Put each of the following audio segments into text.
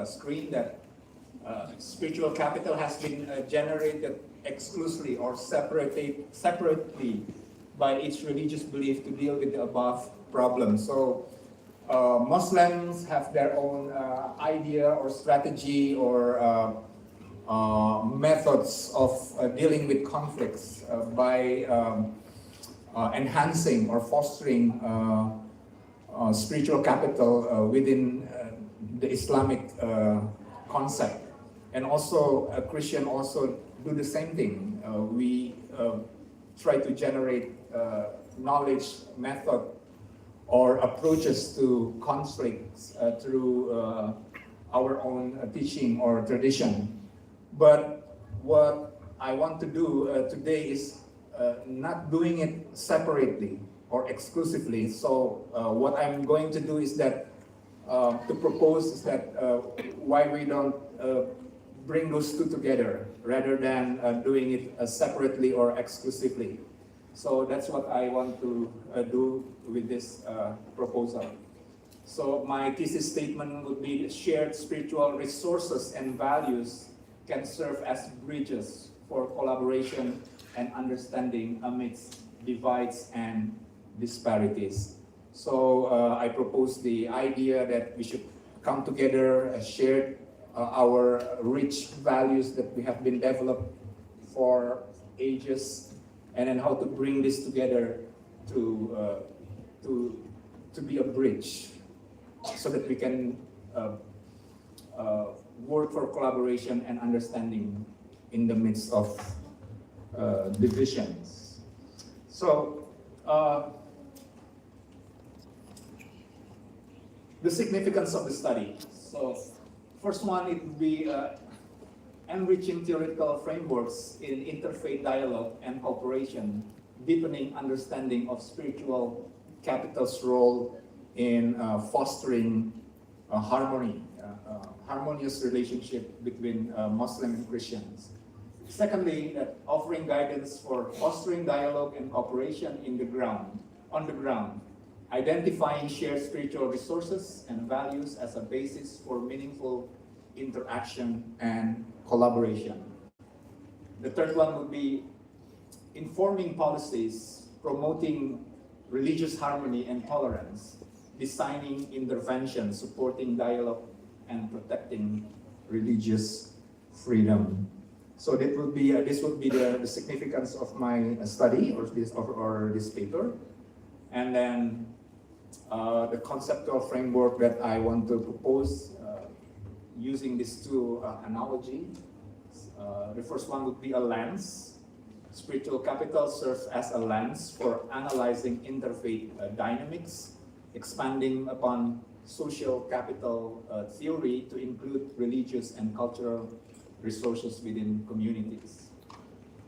screen that spiritual capital has been generated exclusively or separately by its religious belief to deal with the above problems. So Muslims have their own idea or strategy or methods of dealing with conflicts by enhancing or fostering spiritual capital within the Islamic concept. And also a Christian also do the same thing. We try to generate knowledge, method, or approaches to conflicts through our own teaching or tradition. But what I want to do today is not doing it separately or exclusively. So what I'm going to do is that to propose is that why we don't bring those two together rather than doing it separately or exclusively. So that's what I want to do with this proposal. So my thesis statement would be shared spiritual resources and values can serve as bridges for collaboration and understanding amidst divides and disparities. So I propose the idea that we should come together, share our rich values that we have been developed for ages, and then how to bring this together to be a bridge so that we can work for collaboration and understanding in the midst of divisions. So the significance of the study. So first one, it would be enriching theoretical frameworks in interfaith dialogue and cooperation, deepening understanding of spiritual capital's role in fostering harmonious relationship between Muslim and Christians. Secondly, that offering guidance for fostering dialogue and cooperation on the ground, identifying shared spiritual resources and values as a basis for meaningful interaction and collaboration. The third one would be informing policies, promoting religious harmony and tolerance, designing interventions, supporting dialogue, and protecting religious freedom. So that would be this would be the significance of my study or this paper, and then the conceptual framework that I want to propose using these two analogies. The first one would be a lens. Spiritual capital serves as a lens for analyzing interfaith dynamics, expanding upon social capital theory to include religious and cultural resources within communities.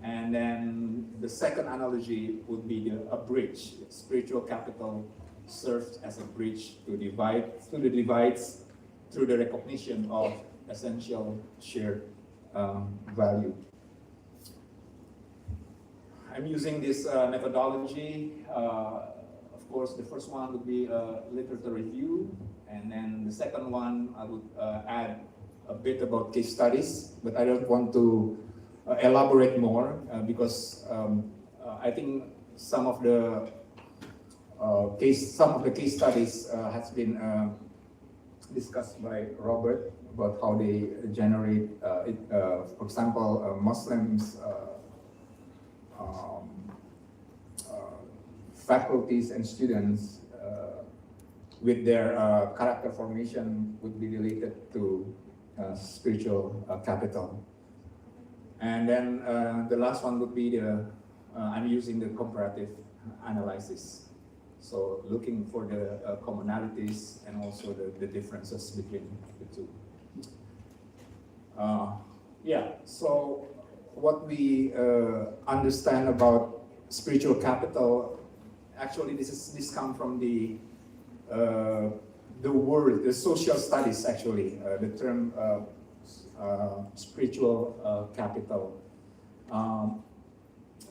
And then the second analogy would be a bridge. Spiritual capital serves as a bridge to the divides through the recognition of essential shared value. I'm using this methodology. Of course, the first one would be a literature review, and then the second one I would add a bit about case studies, but I don't want to elaborate more because I think some of the case studies has been discussed by Robert about how they generate, for example, Muslims, faculties and students with their character formation would be related to spiritual capital. And then the last one would be I'm using the comparative analysis. So looking for the commonalities and also the differences between the two. So what we understand about spiritual capital, actually this comes from the word, the social studies actually, the term spiritual capital.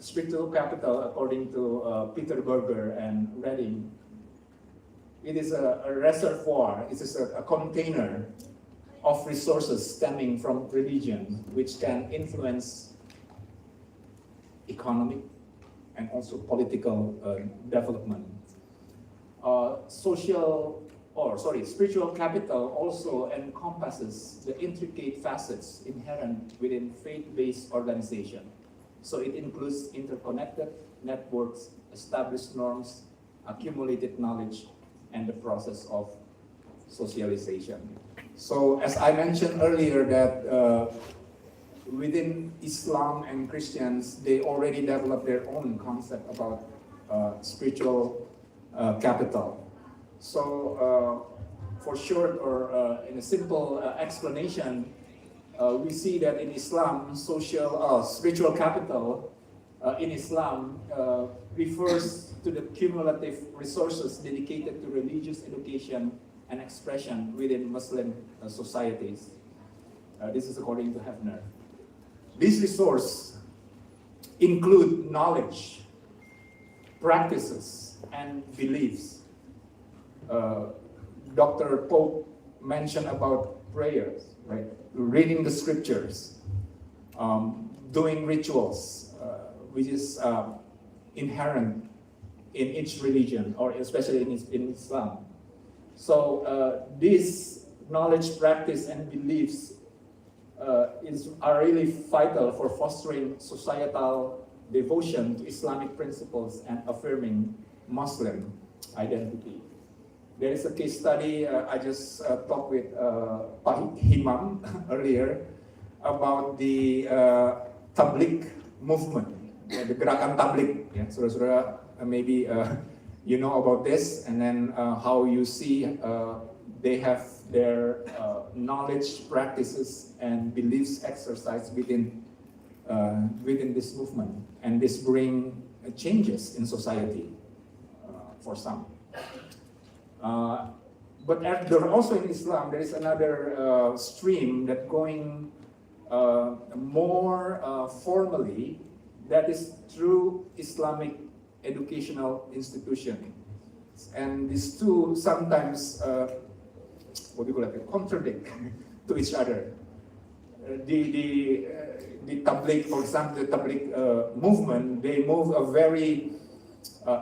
Spiritual capital, according to Peter Berger and Redding, it is a reservoir, it is a container of resources stemming from religion, which can influence economic and also political development. Spiritual capital also encompasses the intricate facets inherent within faith-based organization. So it includes interconnected networks, established norms, accumulated knowledge, and the process of socialization. So as I mentioned earlier that within Islam and Christians, they already developed their own concept about spiritual capital. So for short or in a simple explanation, we see that in Islam, spiritual capital in Islam refers to the cumulative resources dedicated to religious education and expression within Muslim societies. This is according to Hefner. These resources include knowledge, practices, and beliefs. Dr. Pope mentioned about prayers, right? Reading the scriptures, doing rituals, which is inherent in each religion, or especially in Islam. So this knowledge, practice, and beliefs are really vital for fostering societal devotion to Islamic principles and affirming Muslim identity. There is a case study, I just talked with Pak Himam earlier about the Tabligh movement, the Gerakan Tabligh. Yeah, saudara-saudara, maybe you know about this, and then how you see they have their knowledge, practices, and beliefs exercised within this movement, and this bring changes in society for some. But there also in Islam, there is another stream that going more formally, that is through Islamic educational institution. And these two sometimes, contradict to each other. The Tabligh, for example, the Tabligh movement, they move a very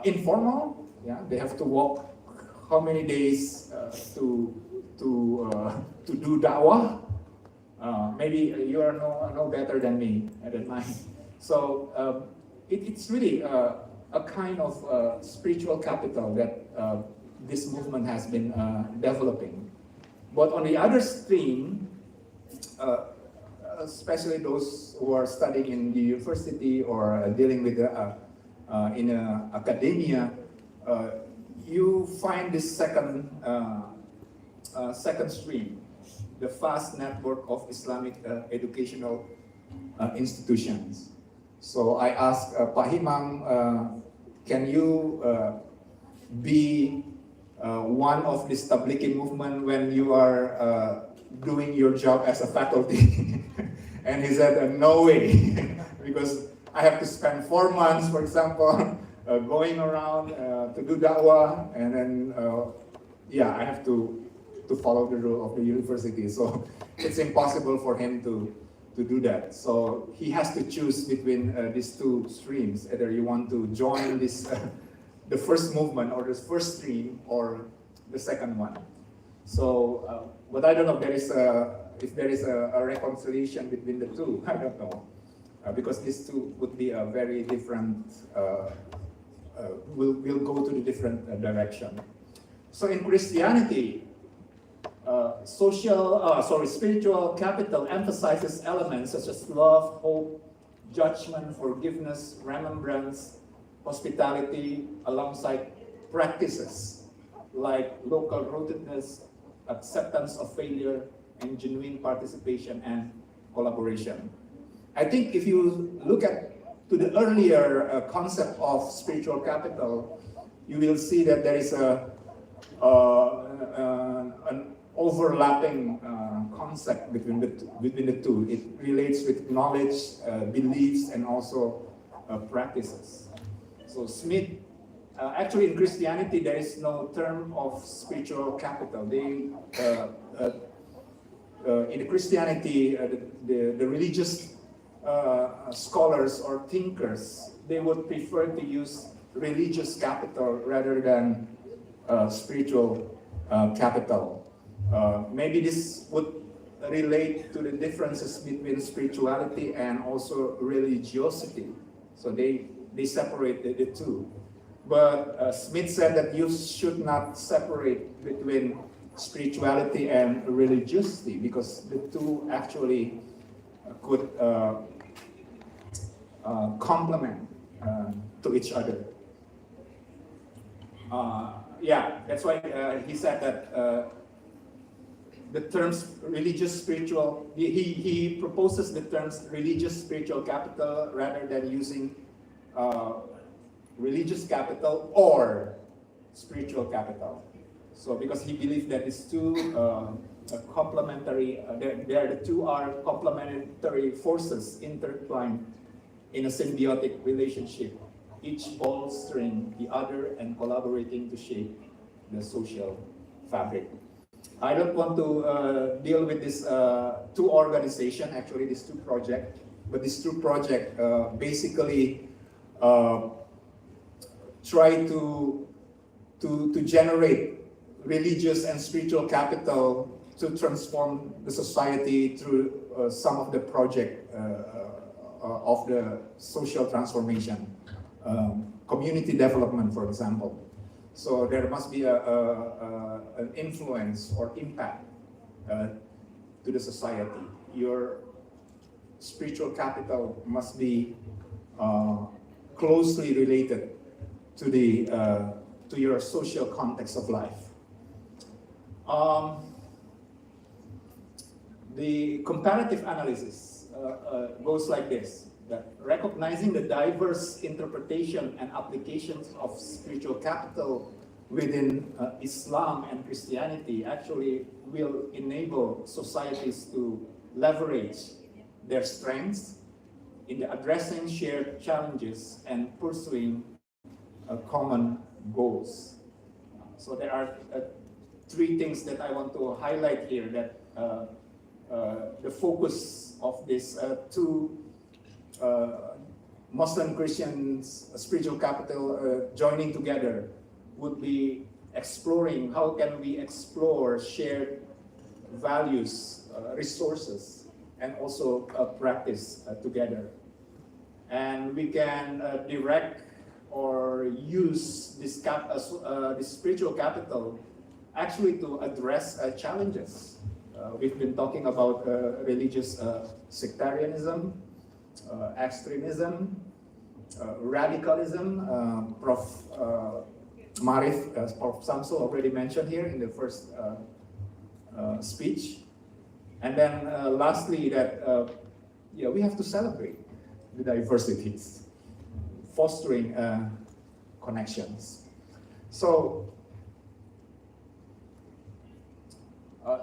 informal, yeah, they have to walk how many days to do da'wah? Maybe you are no better than me at that time. So it's really a kind of spiritual capital that this movement has been developing. But on the other stream, especially those who are studying in the university or dealing with in academia, you find this second stream, the vast network of Islamic educational institutions. So I asked Pak Himam, can you be one of this Tablighi movement when you are doing your job as a faculty? And he said, no way, because I have to spend 4 months, for example, going around to do da'wah, and then I have to follow the rule of the university. So it's impossible for him to do that. So he has to choose between these two streams. Either you want to join this the first movement or the first stream or the second one. So, but I don't know if there is a reconciliation between the two. I don't know, because these two would be a very different. Will go to the different direction. So in Christianity, spiritual capital emphasizes elements such as love, hope, judgment, forgiveness, remembrance, hospitality, alongside practices like local rootedness, acceptance of failure, and genuine participation and collaboration. I think if you look to the earlier concept of spiritual capital, you will see that there is an overlapping concept between the two. It relates with knowledge, beliefs, and also practices. So Smith, actually in Christianity, there is no term of spiritual capital. in Christianity, the religious scholars or thinkers, they would prefer to use religious capital rather than spiritual capital. Maybe this would relate to the differences between spirituality and also religiosity. So they separate the two. But Smith said that you should not separate between spirituality and religiosity, because the two actually could complement to each other. Yeah, that's why he said that the terms religious spiritual, he proposes the terms religious spiritual capital rather than using religious capital or spiritual capital. So because he believes that these two complementary, the two are complementary forces intertwined in a symbiotic relationship, each bolstering the other and collaborating to shape the social fabric. I don't want to deal with this two organization, actually these two projects, but these two projects basically try to generate religious and spiritual capital to transform the society through some of the project of the social transformation, community development, for example. So there must be an influence or impact to the society. Your spiritual capital must be closely related to your social context of life. The comparative analysis goes like this, that recognizing the diverse interpretation and applications of spiritual capital within Islam and Christianity actually will enable societies to leverage their strengths in addressing shared challenges and pursuing common goals. So there are three things that I want to highlight here, that the focus of these two Muslim Christians spiritual capital joining together would be exploring how can we explore shared values, resources, and also practice together. And we can direct or use this spiritual capital actually to address challenges. We've been talking about religious sectarianism, extremism, radicalism. Prof. Marif, Prof. Samsul already mentioned here in the first speech. And then lastly, that we have to celebrate the diversities, fostering connections. So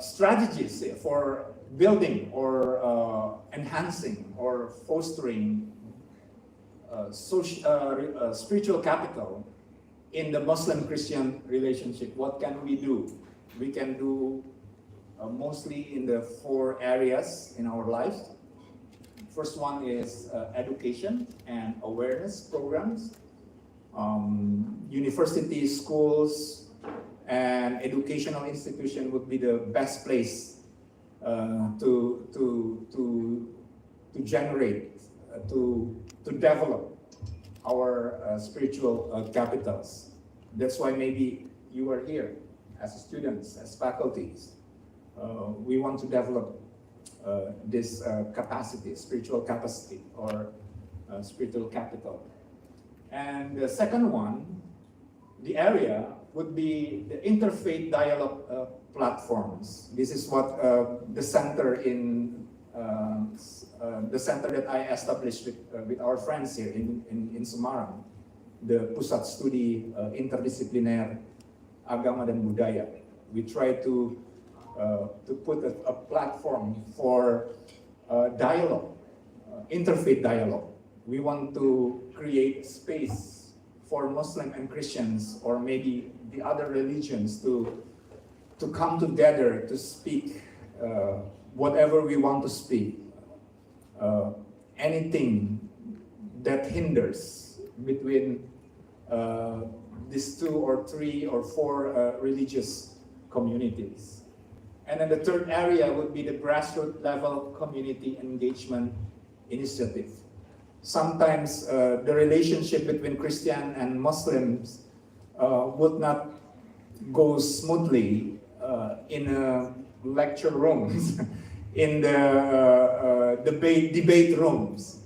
strategies for building or enhancing or fostering spiritual capital in the Muslim-Christian relationship. What can we do? We can do mostly in the 4 areas in our lives. First one is education and awareness programs. Universities, schools, and educational institution would be the best place to generate, to develop our spiritual capitals. That's why maybe you are here as students, as faculties. We want to develop this capacity, spiritual capacity, or spiritual capital. And the second one, the area, would be the interfaith dialogue platforms. This is what the center in the center that I established with our friends here in Semarang, the Pusat Studi Interdisipliner Agama dan Budaya. We try to put a platform for dialogue, interfaith dialogue. We want to create space for Muslim and Christians, or maybe the other religions, to come together to speak whatever we want to speak, anything that hinders between these 2 or 3 or 4 religious communities. And then the third area would be the grassroots level community engagement initiative. Sometimes the relationship between Christian and Muslims would not go smoothly in lecture rooms, in the debate rooms,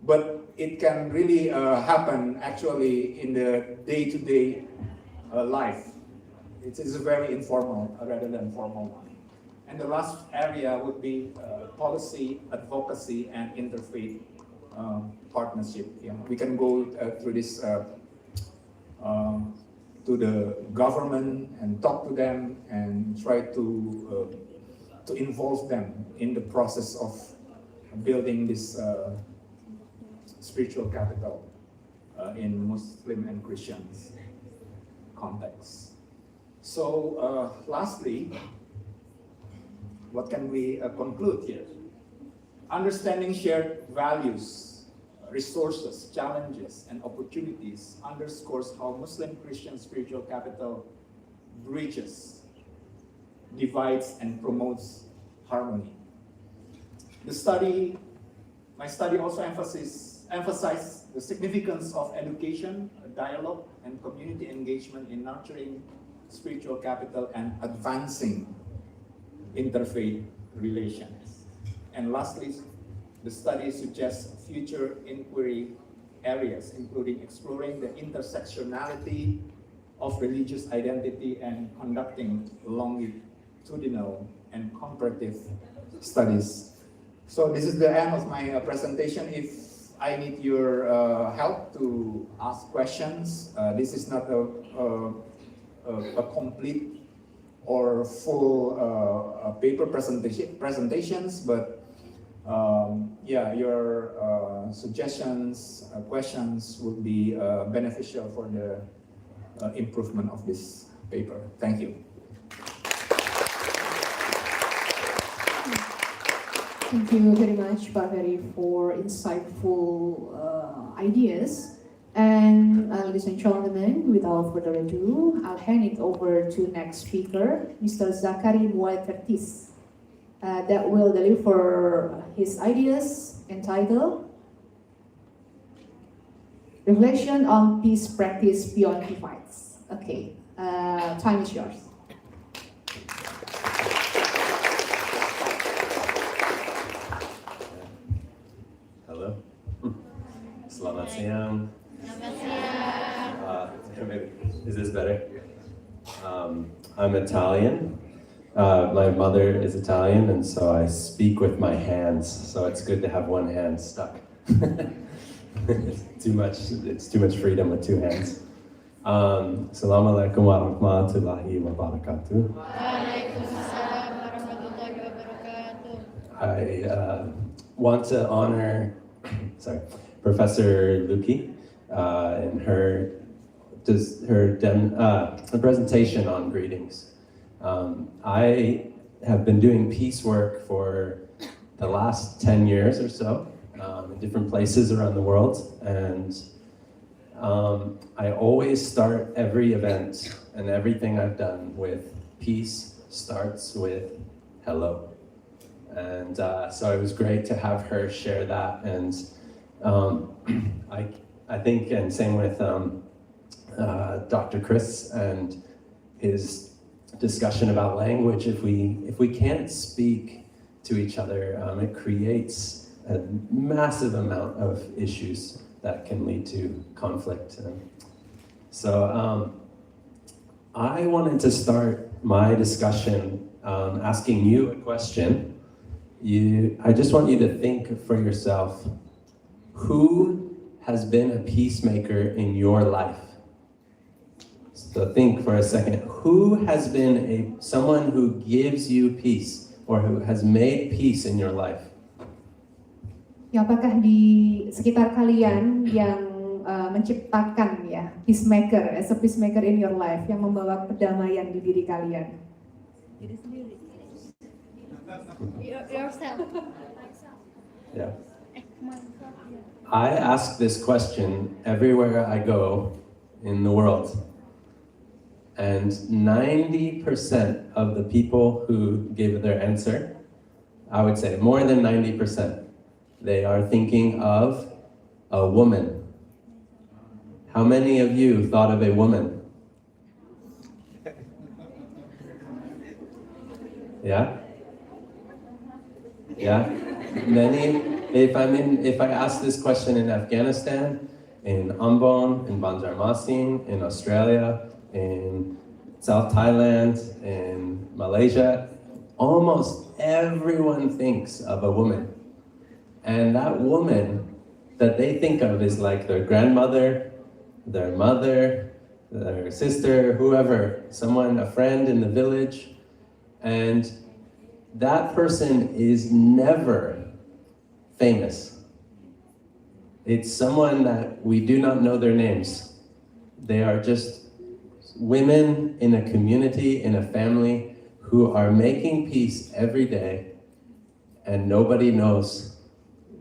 but it can really happen actually in the day-to-day life. It is a very informal rather than formal one. And the last area would be policy, advocacy, and interfaith partnership. Yeah, we can go through this to the government and talk to them and try to involve them in the process of building this spiritual capital in Muslim and Christians context. So lastly, what can we conclude here? Understanding shared values, resources, challenges, and opportunities underscores how Muslim-Christian spiritual capital bridges, divides, and promotes harmony. My study also emphasized the significance of education, dialogue, and community engagement in nurturing spiritual capital and advancing interfaith relations. And lastly, the study suggests future inquiry areas, including exploring the intersectionality of religious identity and conducting longitudinal and comparative studies. So this is the end of my presentation. If I need your help to ask questions, this is not a complete or full paper presentations, but yeah, your suggestions, questions would be beneficial for the improvement of this paper. Thank you. Thank you very much, Pak Ferry, for insightful ideas. And ladies and gentlemen, without further ado, I'll hand it over to next speaker, Mr. Zakari Muaitertis, that will deliver his ideas entitled Reflection on Peace Practice Beyond Divides. Okay, time is yours. Hello. Selamat siang. Is this better? I'm Italian. My mother is Italian, and so I speak with my hands. So it's good to have one hand stuck. It's too much freedom with two hands. Assalamu alaikum warahmatullahi wabarakatuh. I want to honor, Professor Luki in her presentation on greetings. I have been doing peace work for the last 10 years or so in different places around the world, and I always start every event and everything I've done with peace starts with hello. And so it was great to have her share that, and I think, and same with Dr. Chris and his discussion about language. If we can't speak to each other, it creates a massive amount of issues that can lead to conflict. So I wanted to start my discussion asking you a question. I just want you to think for yourself, who has been a peacemaker in your life? So think for a second, who has been someone who gives you peace or who has made peace in your life? Ya, apakah di sekitar kalian yang menciptakan ya peacemaker, as a peacemaker in your life, yang membawa perdamaian di diri kalian? Diri sendiri. Yourself. Yeah. I ask this question everywhere I go in the world. And 90% of the people who gave their answer, I would say more than 90%, they are thinking of a woman. How many of you thought of a woman? Yeah? Yeah? Many? If I ask this question in Afghanistan, in Ambon, in Banjarmasin, in Australia, in South Thailand, in Malaysia, almost everyone thinks of a woman. And that woman that they think of is like their grandmother, their mother, their sister, whoever, someone, a friend in the village. And that person is never famous. It's someone that we do not know their names. They are just women in a community, in a family, who are making peace every day, and nobody knows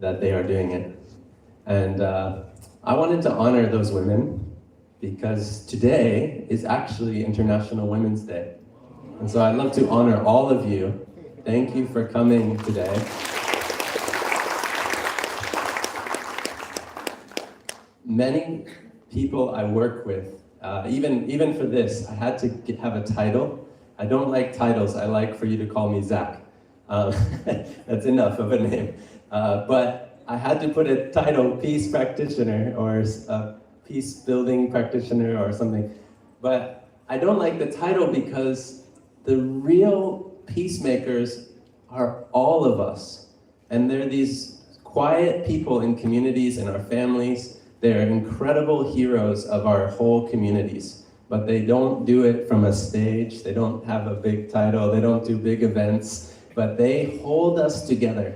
that they are doing it. And I wanted to honor those women because today is actually International Women's Day. And so I'd love to honor all of you. Thank you for coming today. Many people I work with, even for this, I had to have a title. I don't like titles, I like for you to call me Zach. That's enough of a name. But I had to put a title, peace practitioner, or peace building practitioner, or something. But I don't like the title because the real peacemakers are all of us. And they're these quiet people in communities, in our families. They're incredible heroes of our whole communities. But they don't do it from a stage. They don't have a big title. They don't do big events. But they hold us together.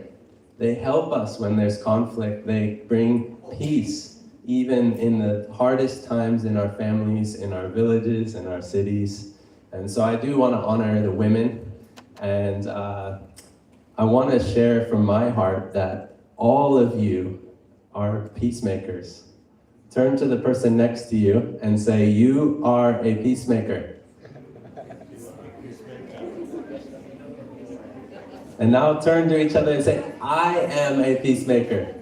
They help us when there's conflict. They bring peace, even in the hardest times in our families, in our villages, in our cities. And so I do want to honor the women. And I want to share from my heart that all of you are peacemakers. Turn to the person next to you and say, you are a peacemaker. And now turn to each other and say, I am a peacemaker.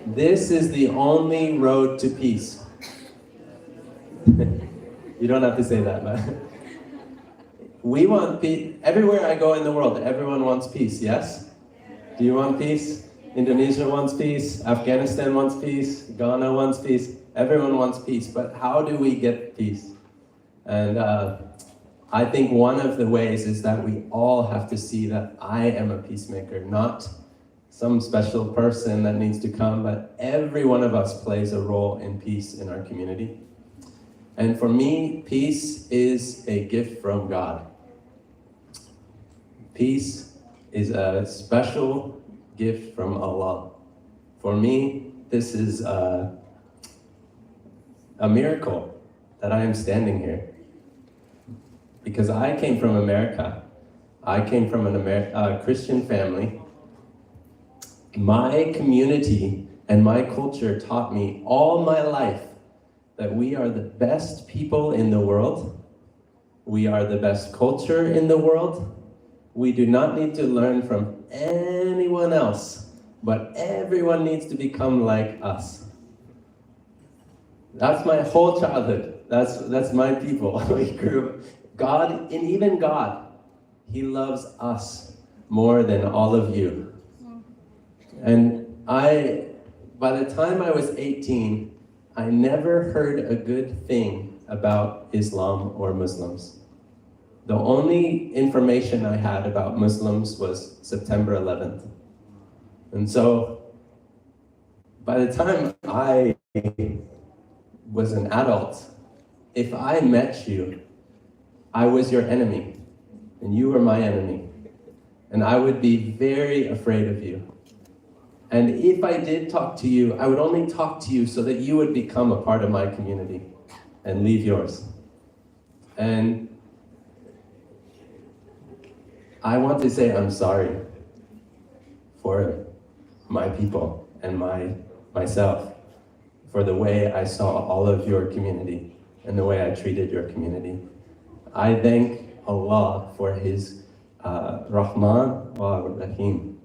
This is the only road to peace. You don't have to say that, but we want peace. Everywhere I go in the world, everyone wants peace, yes? Do you want peace? Indonesia wants peace, Afghanistan wants peace, Ghana wants peace, everyone wants peace, but how do we get peace? And I think one of the ways is that we all have to see that I am a peacemaker, not some special person that needs to come, but every one of us plays a role in peace in our community. And for me, peace is a gift from God. Peace is a special gift from Allah. For me, this is a miracle that I am standing here. Because I came from America. I came from a Christian family. My community and my culture taught me all my life that we are the best people in the world. We are the best culture in the world. We do not need to learn from anyone else, but everyone needs to become like us. That's my whole childhood. That's my people. We grew God, and even God, He loves us more than all of you. And by the time I was 18, I never heard a good thing about Islam or Muslims. The only information I had about Muslims was September 11th. And so, by the time I was an adult, if I met you, I was your enemy, and you were my enemy. And I would be very afraid of you. And if I did talk to you, I would only talk to you so that you would become a part of my community and leave yours. And I want to say I'm sorry for my people and myself, for the way I saw all of your community and the way I treated your community. I thank Allah for His Rahman wa Rahim.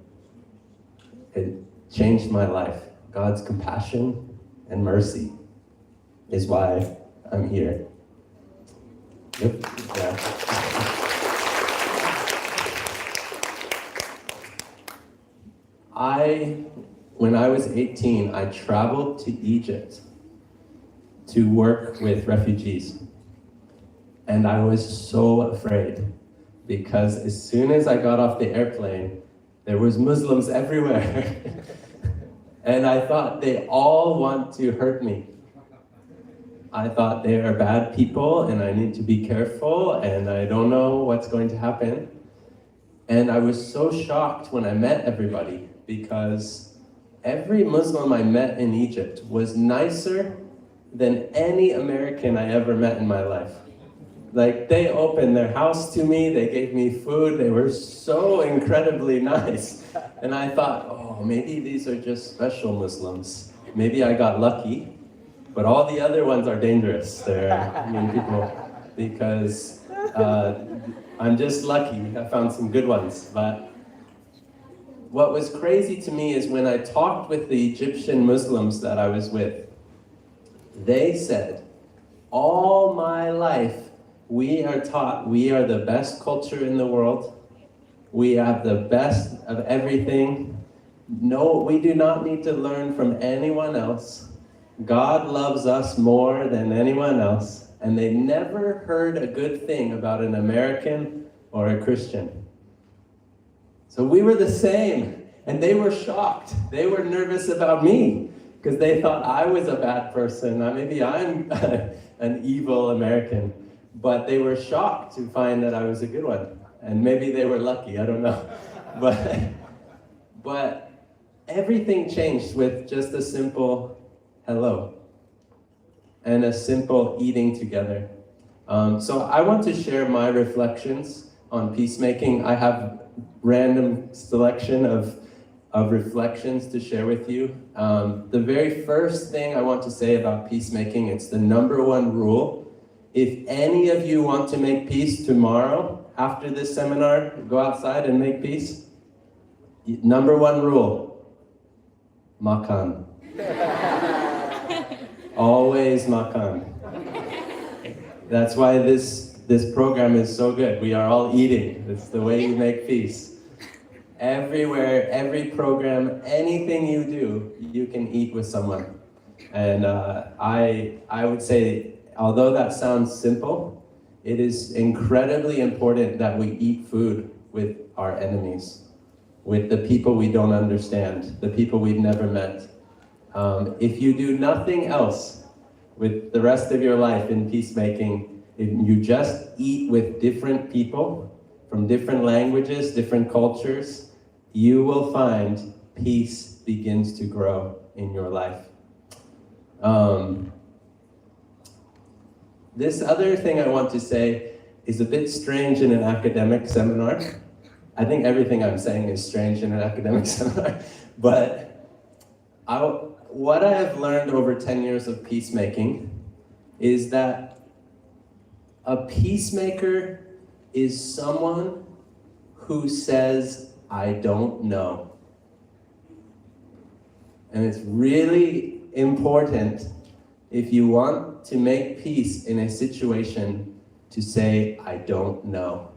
It changed my life. God's compassion and mercy is why I'm here. Yep. Yeah. When I was 18, I traveled to Egypt to work with refugees. And I was so afraid because as soon as I got off the airplane, there was Muslims everywhere. And I thought they all want to hurt me. I thought they are bad people and I need to be careful and I don't know what's going to happen. And I was so shocked when I met everybody because every Muslim I met in Egypt was nicer than any American I ever met in my life. Like, they opened their house to me, they gave me food, they were so incredibly nice. And I thought, oh, maybe these are just special Muslims. Maybe I got lucky, but all the other ones are dangerous. They're mean people because I'm just lucky. I found some good ones. But what was crazy to me is when I talked with the Egyptian Muslims that I was with, they said, all my life, we are taught we are the best culture in the world. We have the best of everything. No, we do not need to learn from anyone else. God loves us more than anyone else. And they never heard a good thing about an American or a Christian. So we were the same, and they were shocked. They were nervous about me because they thought I was a bad person. Maybe I'm an evil American. But they were shocked to find that I was a good one. And maybe they were lucky, I don't know. But everything changed with just a simple hello and a simple eating together. So I want to share my reflections on peacemaking. I have random selection of reflections to share with you. The very first thing I want to say about peacemaking, it's the number one rule. If any of you want to make peace tomorrow, after this seminar, go outside and make peace. Number one rule, makan. Always makan. That's why this program is so good. We are all eating. It's the way you make peace. Everywhere, every program, anything you do, you can eat with someone. And I would say, although that sounds simple, it is incredibly important that we eat food with our enemies, with the people we don't understand, the people we've never met. If you do nothing else with the rest of your life in peacemaking, if you just eat with different people from different languages, different cultures, you will find peace begins to grow in your life. This other thing I want to say is a bit strange in an academic seminar. I think everything I'm saying is strange in an academic seminar, but what I have learned over 10 years of peacemaking is that a peacemaker is someone who says, I don't know. And it's really important if you want to make peace in a situation to say, I don't know.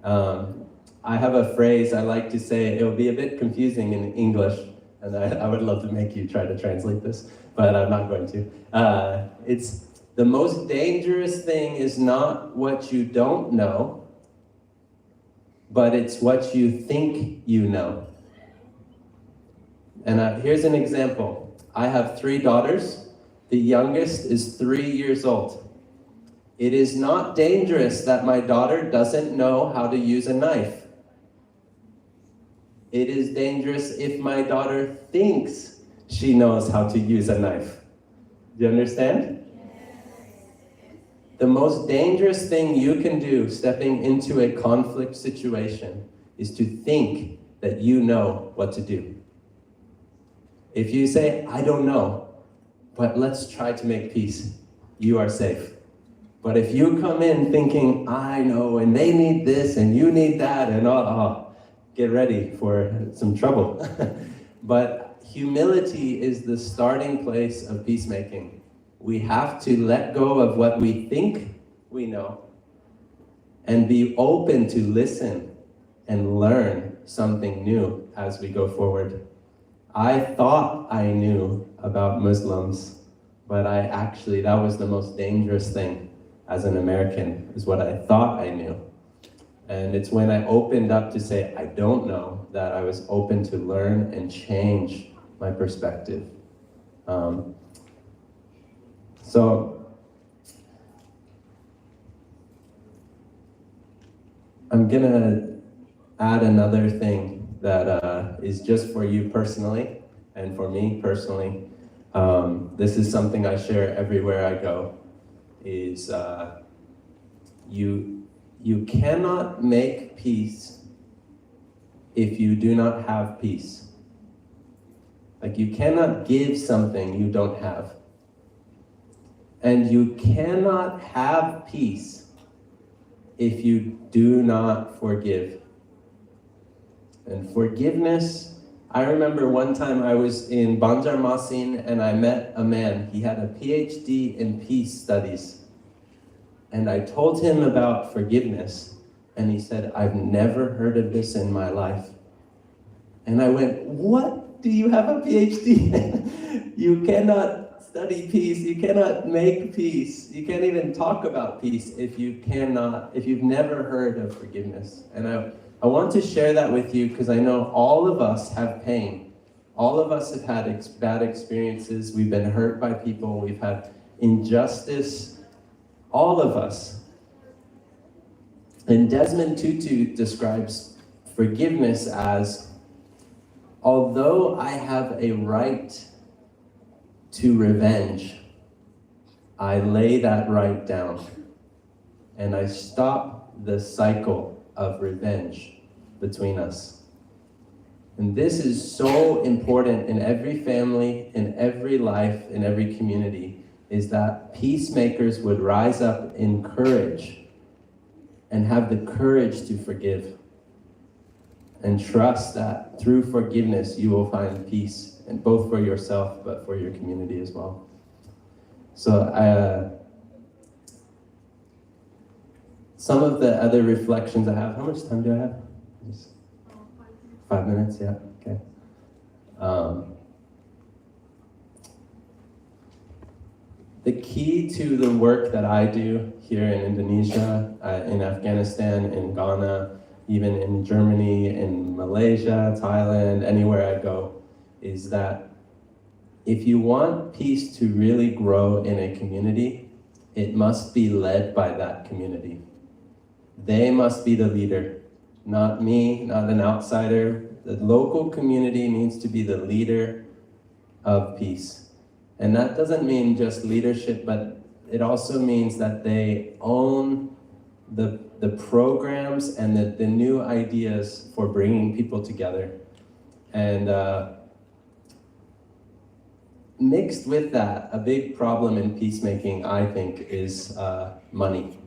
I have a phrase I like to say, it'll be a bit confusing in English, and I would love to make you try to translate this, but I'm not going to. It's the most dangerous thing is not what you don't know, but it's what you think you know. And here's an example. I have 3 daughters. The youngest is 3 years old. It is not dangerous that my daughter doesn't know how to use a knife. It is dangerous if my daughter thinks she knows how to use a knife. Do you understand? The most dangerous thing you can do stepping into a conflict situation is to think that you know what to do. If you say, I don't know, but let's try to make peace, you are safe. But if you come in thinking, I know, and they need this, and you need that, and get ready for some trouble. But humility is the starting place of peacemaking. We have to let go of what we think we know and be open to listen and learn something new as we go forward. I thought I knew about Muslims, but that was the most dangerous thing as an American, is what I thought I knew. And it's when I opened up to say, I don't know, that I was open to learn and change my perspective. So I'm gonna add another thing that is just for you personally and for me personally. This is something I share everywhere I go, is you cannot make peace if you do not have peace. Like, you cannot give something you don't have. And you cannot have peace if you do not forgive. And forgiveness, I remember one time I was in Banjarmasin and I met a man. He had a PhD in peace studies. And I told him about forgiveness. And he said, I've never heard of this in my life. And I went, what? Do you have a PhD? You cannot study peace, you cannot make peace, you can't even talk about peace if you've never heard of forgiveness. And I want to share that with you because I know all of us have pain. All of us have had bad experiences, we've been hurt by people, we've had injustice, all of us. And Desmond Tutu describes forgiveness as, although I have a right to revenge, I lay that right down and I stop the cycle of revenge between us. And this is so important in every family, in every life, in every community, is that peacemakers would rise up in courage and have the courage to forgive and trust that through forgiveness you will find peace, and both for yourself but for your community as well. So some of the other reflections I have, how much time do I have? Just 5 minutes, yeah, okay. The key to the work that I do here in Indonesia, in Afghanistan, in Ghana, even in Germany, in Malaysia, Thailand, anywhere I go, is that if you want peace to really grow in a community, it must be led by that community. They must be the leader, not me, not an outsider. The local community needs to be the leader of peace. And that doesn't mean just leadership, but it also means that they own the programs and the new ideas for bringing people together. And mixed with that, a big problem in peacemaking, I think, is money.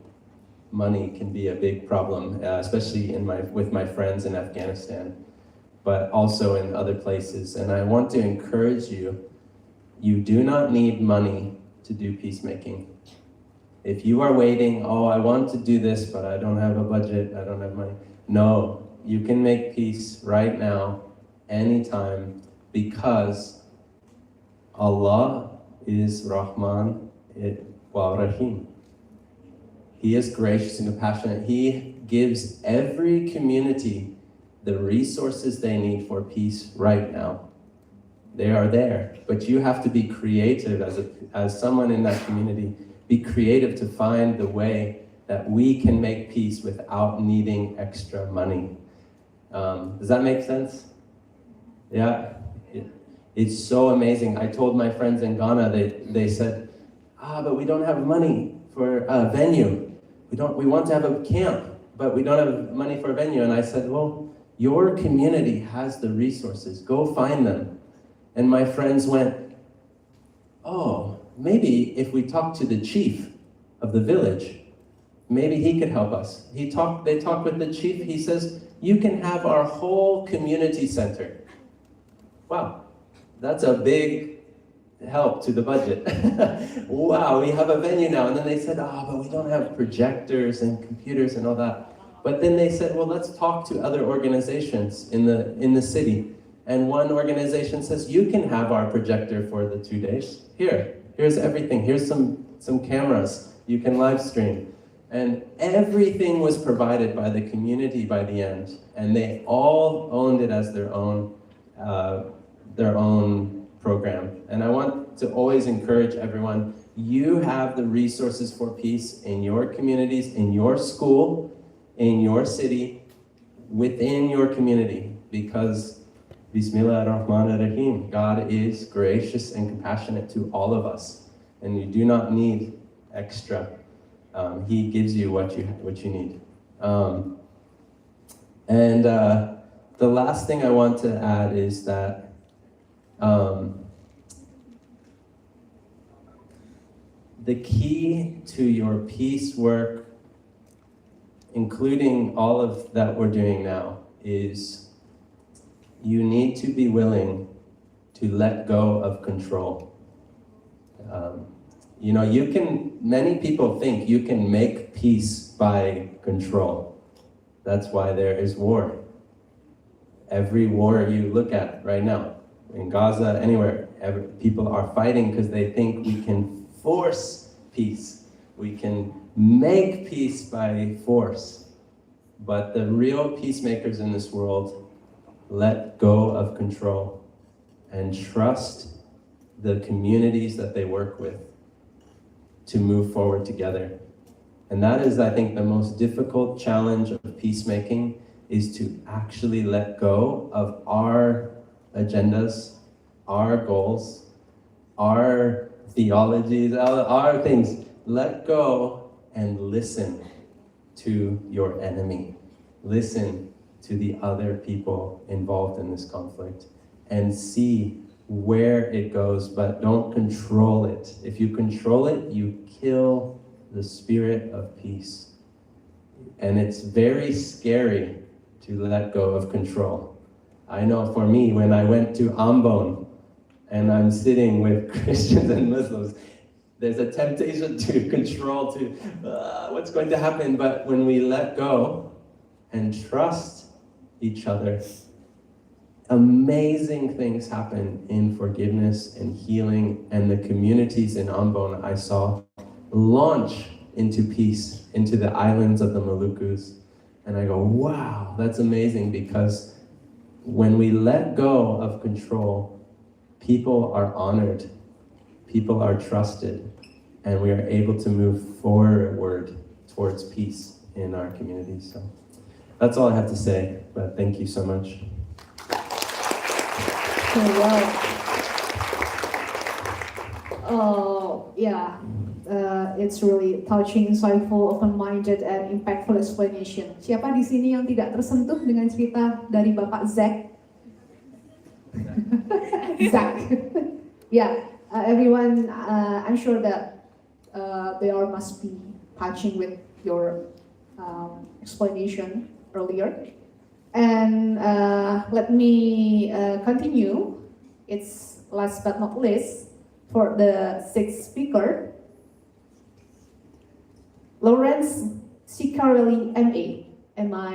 Money can be a big problem, especially with my friends in Afghanistan, but also in other places. And I want to encourage you, you do not need money to do peacemaking. If you are waiting, oh, I want to do this, but I don't have a budget, I don't have money. No, you can make peace right now, anytime, because Allah is Rahman wa Rahim. He is gracious and compassionate. He gives every community the resources they need for peace right now. They are there, but you have to be creative as someone in that community. Be creative to find the way that we can make peace without needing extra money. Does that make sense? Yeah. It's so amazing. I told my friends in Ghana, they said, but we don't have money for a venue. We want to have a camp, but we don't have money for a venue. And I said, well, your community has the resources. Go find them. And my friends went, oh, maybe if we talk to the chief of the village, maybe he could help us. They talked with the chief. He says, you can have our whole community center. Wow, that's a big help to the budget. Wow, we have a venue now. And then they said, but we don't have projectors and computers and all that. But then they said, well, let's talk to other organizations in the city. And one organization says, you can have our projector for the 2 days. Here's everything. Here's some cameras. You can live stream. And everything was provided by the community by the end. And they all owned it as their own program. And I want to always encourage everyone, you have the resources for peace in your communities, in your school, in your city, within your community, because Bismillah ar-Rahman ar-Rahim, God is gracious and compassionate to all of us, and you do not need extra. He gives you what you need. The last thing I want to add is that the key to your peace work, including all of that we're doing now, is you need to be willing to let go of control. Many people think you can make peace by control. That's why there is war. Every war you look at right now, in Gaza, anywhere, people are fighting because they think we can force peace. We can make peace by force. But the real peacemakers in this world let go of control and trust the communities that they work with to move forward together. And that is, I think, the most difficult challenge of peacemaking, is to actually let go of our agendas, our goals, our theologies, our things. Let go and listen to your enemy. Listen to the other people involved in this conflict and see where it goes, but don't control it. If you control it, you kill the spirit of peace. And it's very scary to let go of control. I know for me, when I went to Ambon and I'm sitting with Christians and Muslims, there's a temptation to control, to what's going to happen. But when we let go and trust each other, amazing things happen in forgiveness and healing. And the communities in Ambon I saw launch into peace, into the islands of the Malukus. And I go, wow, that's amazing, because when we let go of control, people are honored, people are trusted, and we are able to move forward towards peace in our communities. So that's all I have to say, but thank you so much. It's really touching, insightful, open-minded, and impactful explanation. Siapa di sini yang tidak tersentuh dengan cerita dari Bapak Zack? Zack. Everyone, I'm sure that they all must be touching with your explanation earlier. And let me continue. It's last but not least for the sixth speaker, Lawrence Sicarelli, MA.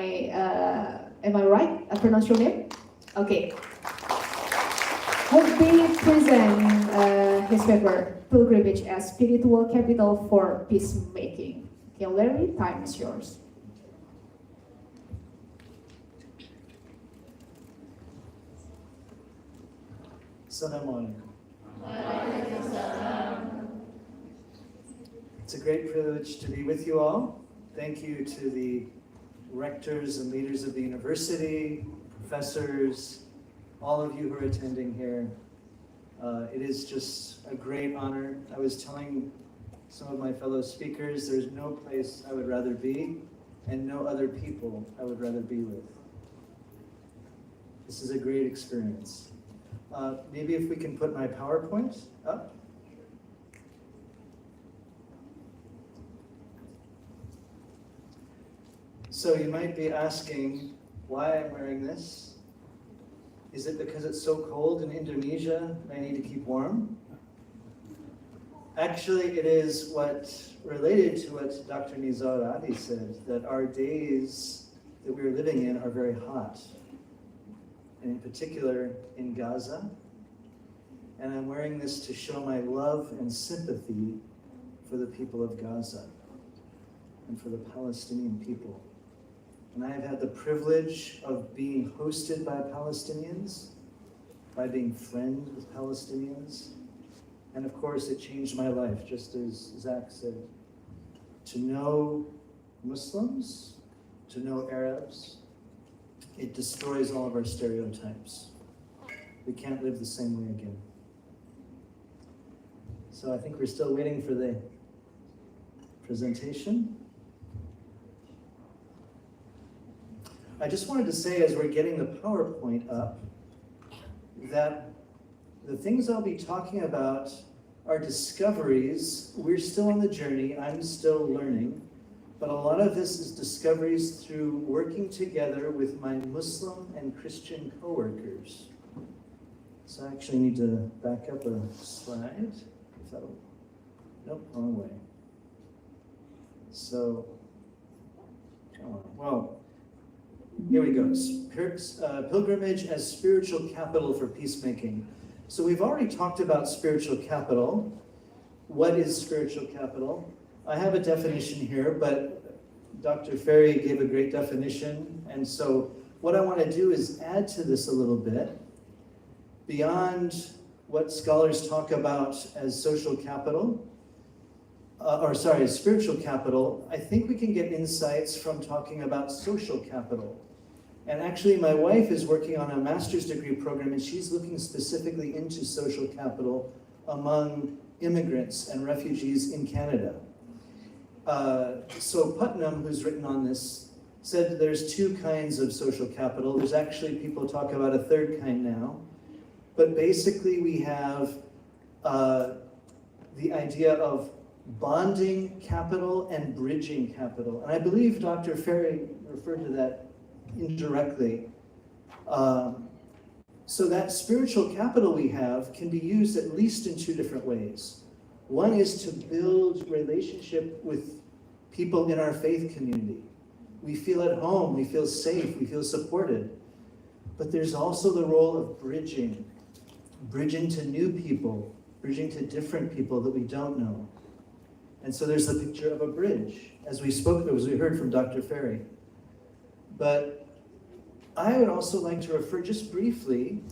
Am I right? I pronounce your name? Okay. Would be present his paper, Pilgrimage as Spiritual Capital for Peacemaking. Okay, Larry, time is yours. Assalamualaikum. It's a great privilege to be with you all. Thank you to the rectors and leaders of the university, professors, all of you who are attending here. It is just a great honor. I was telling some of my fellow speakers. There's no place I would rather be, and no other people I would rather be with. This is a great experience. Maybe if we can put my PowerPoint up. So you might be asking why I'm wearing this. Is it because it's so cold in Indonesia and I need to keep warm? Actually, it is related to what Dr. Nizar Adi said, that our days that we're living in are very hot, and in particular in Gaza. And I'm wearing this to show my love and sympathy for the people of Gaza and for the Palestinian people. And I have had the privilege of being hosted by Palestinians, by being friends with Palestinians. And of course, it changed my life, just as Zach said. To know Muslims, to know Arabs, it destroys all of our stereotypes. We can't live the same way again. So I think we're still waiting for the presentation. I just wanted to say, as we're getting the PowerPoint up, that the things I'll be talking about are discoveries. We're still on the journey, I'm still learning, but a lot of this is discoveries through working together with my Muslim and Christian coworkers. So I actually need to back up a slide. If that'll, nope, wrong way. So, come on, well, here we go. Pilgrimage as spiritual capital for peacemaking. So we've already talked about spiritual capital. What is spiritual capital? I have a definition here, but Dr. Ferry gave a great definition. And so what I want to do is add to this a little bit. Beyond what scholars talk about as social capital, as spiritual capital, I think we can get insights from talking about social capital. And actually, my wife is working on a master's degree program, and she's looking specifically into social capital among immigrants and refugees in Canada. So Putnam, who's written on this, said there's two kinds of social capital. There's actually, people talk about a third kind now. But basically, we have the idea of bonding capital and bridging capital. And I believe Dr. Ferry referred to that indirectly. So that spiritual capital we have can be used at least in two different ways. One is to build relationship with people in our faith community. We feel at home, we feel safe, we feel supported. But there's also the role of bridging to new people, bridging to different people that we don't know. And so there's the picture of a bridge, as we heard from Dr. Ferry. But I would also like to refer just briefly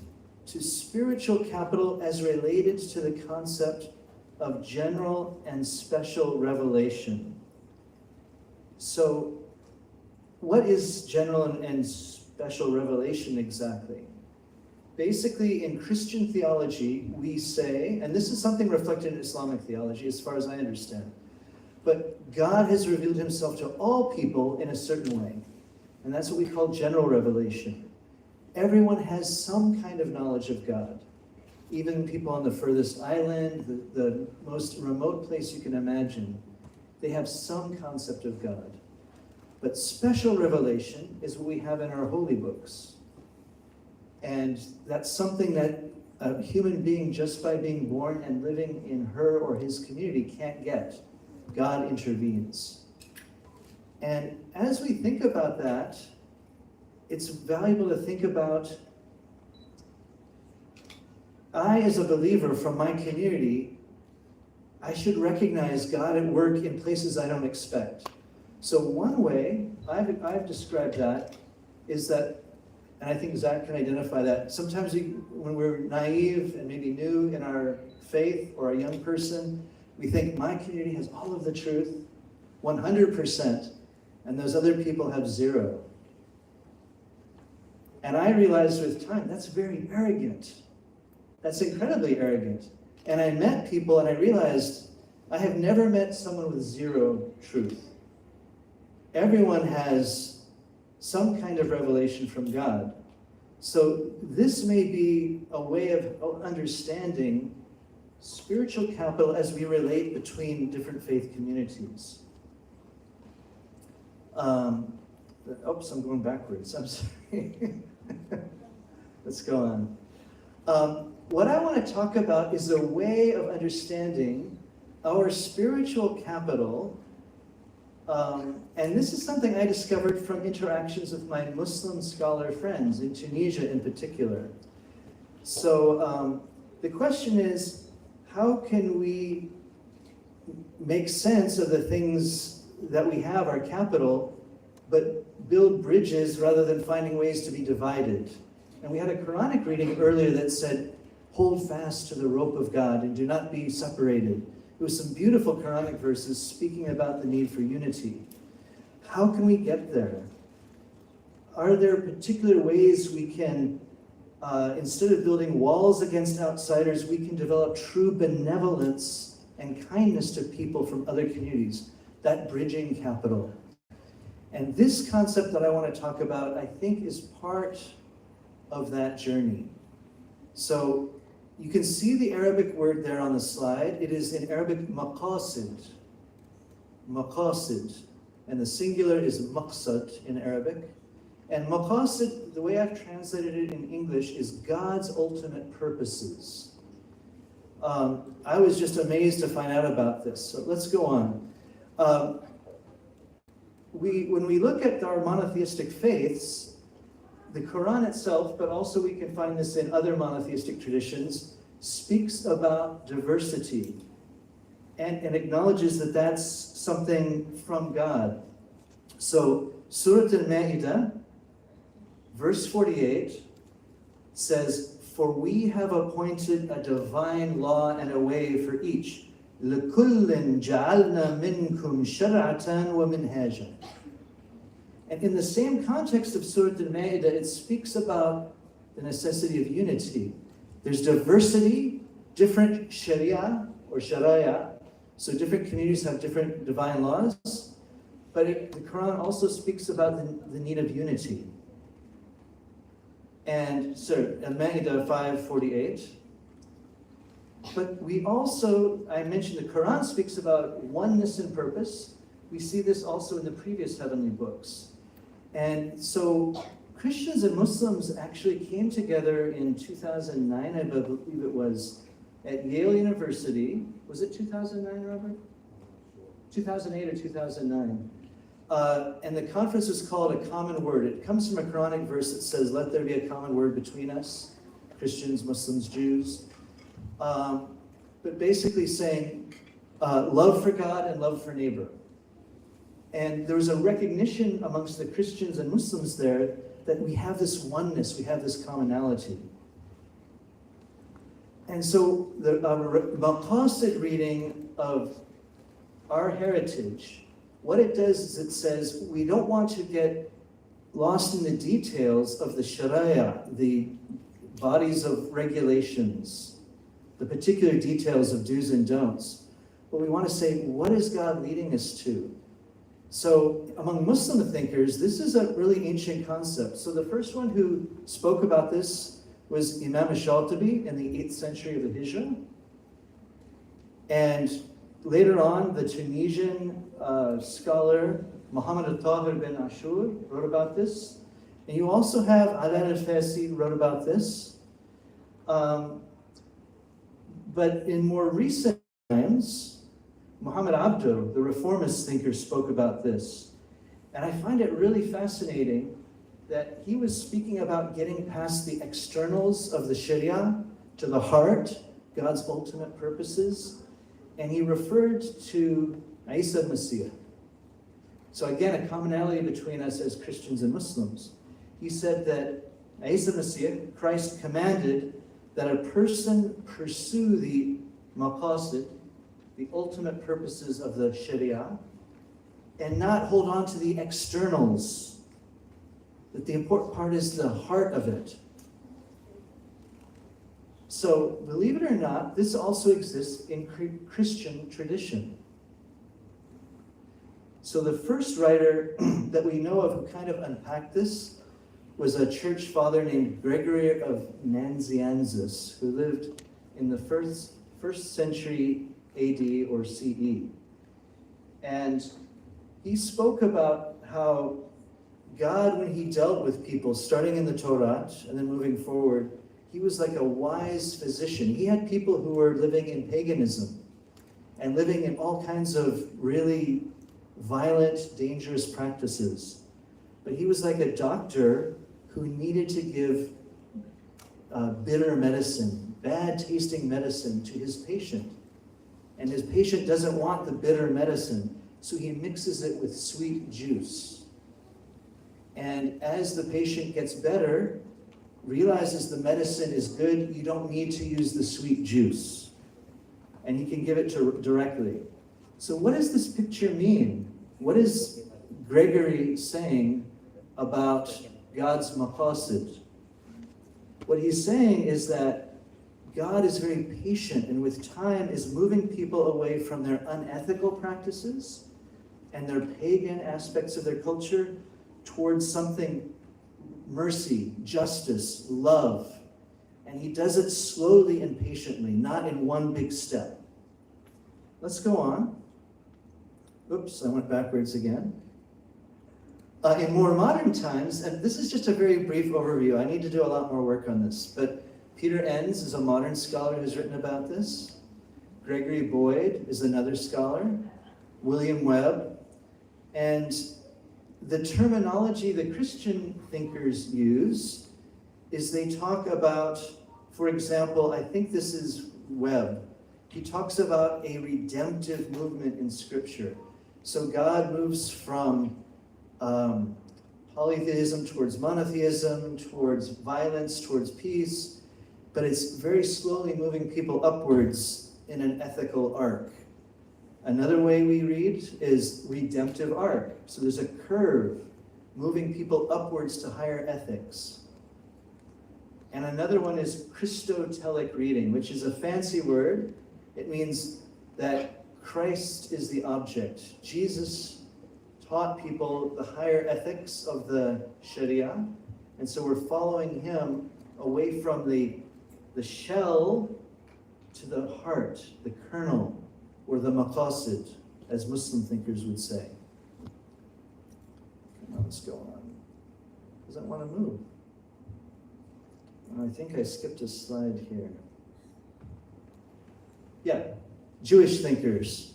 to spiritual capital as related to the concept of general and special revelation. So what is general and special revelation exactly? Basically, in Christian theology, we say, and this is something reflected in Islamic theology as far as I understand, but God has revealed himself to all people in a certain way. And that's what we call general revelation. Everyone has some kind of knowledge of God. Even people on the furthest island, the most remote place you can imagine, they have some concept of God. But special revelation is what we have in our holy books. And that's something that a human being, just by being born and living in her or his community, can't get. God intervenes. And as we think about that, it's valuable to think about, I, as a believer from my community, I should recognize God at work in places I don't expect. So one way I've described that is that, and I think Zach can identify that, sometimes when we're naive and maybe new in our faith or a young person, we think my community has all of the truth, 100%, and those other people have 0. And I realized with time, that's very arrogant. That's incredibly arrogant. And I met people and I realized I have never met someone with zero truth. Everyone has some kind of revelation from God. So this may be a way of understanding spiritual capital as we relate between different faith communities. Oops, I'm going backwards. I'm sorry. Let's go on. What I want to talk about is a way of understanding our spiritual capital. And this is something I discovered from interactions with my Muslim scholar friends in Tunisia in particular. So the question is, how can we make sense of the things that we have, our capital, but build bridges rather than finding ways to be divided? And we had a Quranic reading earlier that said, hold fast to the rope of God and do not be separated. It was some beautiful Quranic verses speaking about the need for unity. How can we get there? Are there particular ways we can, instead of building walls against outsiders, we can develop true benevolence and kindness to people from other communities? That bridging capital. And this concept that I want to talk about, I think, is part of that journey. So you can see the Arabic word there on the slide. It is in Arabic maqasid. Maqasid. And the singular is maqsad in Arabic. And maqasid, the way I've translated it in English, is God's ultimate purposes. I was just amazed to find out about this. So let's go on. When we look at our monotheistic faiths, the Quran itself, but also we can find this in other monotheistic traditions, speaks about diversity and acknowledges that that's something from God. So Surah Al-Ma'idah, verse 48, says, "For we have appointed a divine law and a way for each. لَكُلٍّ جَعَلْنَا مِنْكُمْ شَرْعَةً وَمِنْهَاجًا." And in the same context of Surah Al-Ma'idah, it speaks about the necessity of unity. There's diversity, different sharia or sharia, so different communities have different divine laws, but the Quran also speaks about the need of unity. And so, Al-Ma'idah 5:48. But we also, I mentioned the Quran speaks about oneness in purpose. We see this also in the previous heavenly books. And so Christians and Muslims actually came together in 2009, I believe it was, at Yale University. Was it 2009, Robert? 2008 or 2009. And the conference was called A Common Word. It comes from a Quranic verse that says, "Let there be a common word between us," Christians, Muslims, Jews. But basically saying love for God and love for neighbor. And there was a recognition amongst the Christians and Muslims there that we have this oneness, we have this commonality. And so the Maqasid reading of our heritage, what it does is it says we don't want to get lost in the details of the Sharia, the bodies of regulations, the particular details of do's and don'ts. But we want to say, what is God leading us to? So among Muslim thinkers, this is a really ancient concept. So the first one who spoke about this was Imam al-Shatibi in the 8th century of the Hijrah. And later on, the Tunisian scholar Muhammad al-Tahir bin Ashur wrote about this. And you also have Alan al-Fasi wrote about this. But in more recent times, Muhammad Abdo, the reformist thinker, spoke about this. And I find it really fascinating that he was speaking about getting past the externals of the Sharia to the heart, God's ultimate purposes. And he referred to Isa Messiah. So again, a commonality between us as Christians and Muslims. He said that Isa Messiah, Christ commanded that a person pursue the maqasid, the ultimate purposes of the Sharia, and not hold on to the externals. That the important part is the heart of it. So, believe it or not, this also exists in Christian tradition. So the first writer that we know of who kind of unpacked this was a church father named Gregory of Nazianzus, who lived in the first century AD or CE. And he spoke about how God, when he dealt with people, starting in the Torah and then moving forward, he was like a wise physician. He had people who were living in paganism and living in all kinds of really violent, dangerous practices. But he was like a doctor who needed to give bitter medicine, bad tasting medicine to his patient. And his patient doesn't want the bitter medicine, so he mixes it with sweet juice. And as the patient gets better, realizes the medicine is good, you don't need to use the sweet juice. And he can give it directly. So what does this picture mean? What is Gregory saying about God's maqasid? What he's saying is that God is very patient and with time is moving people away from their unethical practices and their pagan aspects of their culture towards something mercy, justice, love. And he does it slowly and patiently, not in one big step. Let's go on. Oops, I went backwards again. In more modern times, and this is just a very brief overview, I need to do a lot more work on this, but Peter Enns is a modern scholar who's written about this. Gregory Boyd is another scholar. William Webb. And the terminology the Christian thinkers use is they talk about, for example, I think this is Webb. He talks about a redemptive movement in Scripture. So God moves from polytheism towards monotheism, towards violence, towards peace, but it's very slowly moving people upwards in an ethical arc. Another way we read is redemptive arc. So there's a curve moving people upwards to higher ethics. And another one is Christotelic reading, which is a fancy word. It means that Christ is the object. Jesus taught people the higher ethics of the Sharia, and so we're following him away from the shell to the heart, the kernel, or the maqasid, as Muslim thinkers would say. Now let's go on. Doesn't want to move. I think I skipped a slide here. Yeah, Jewish thinkers.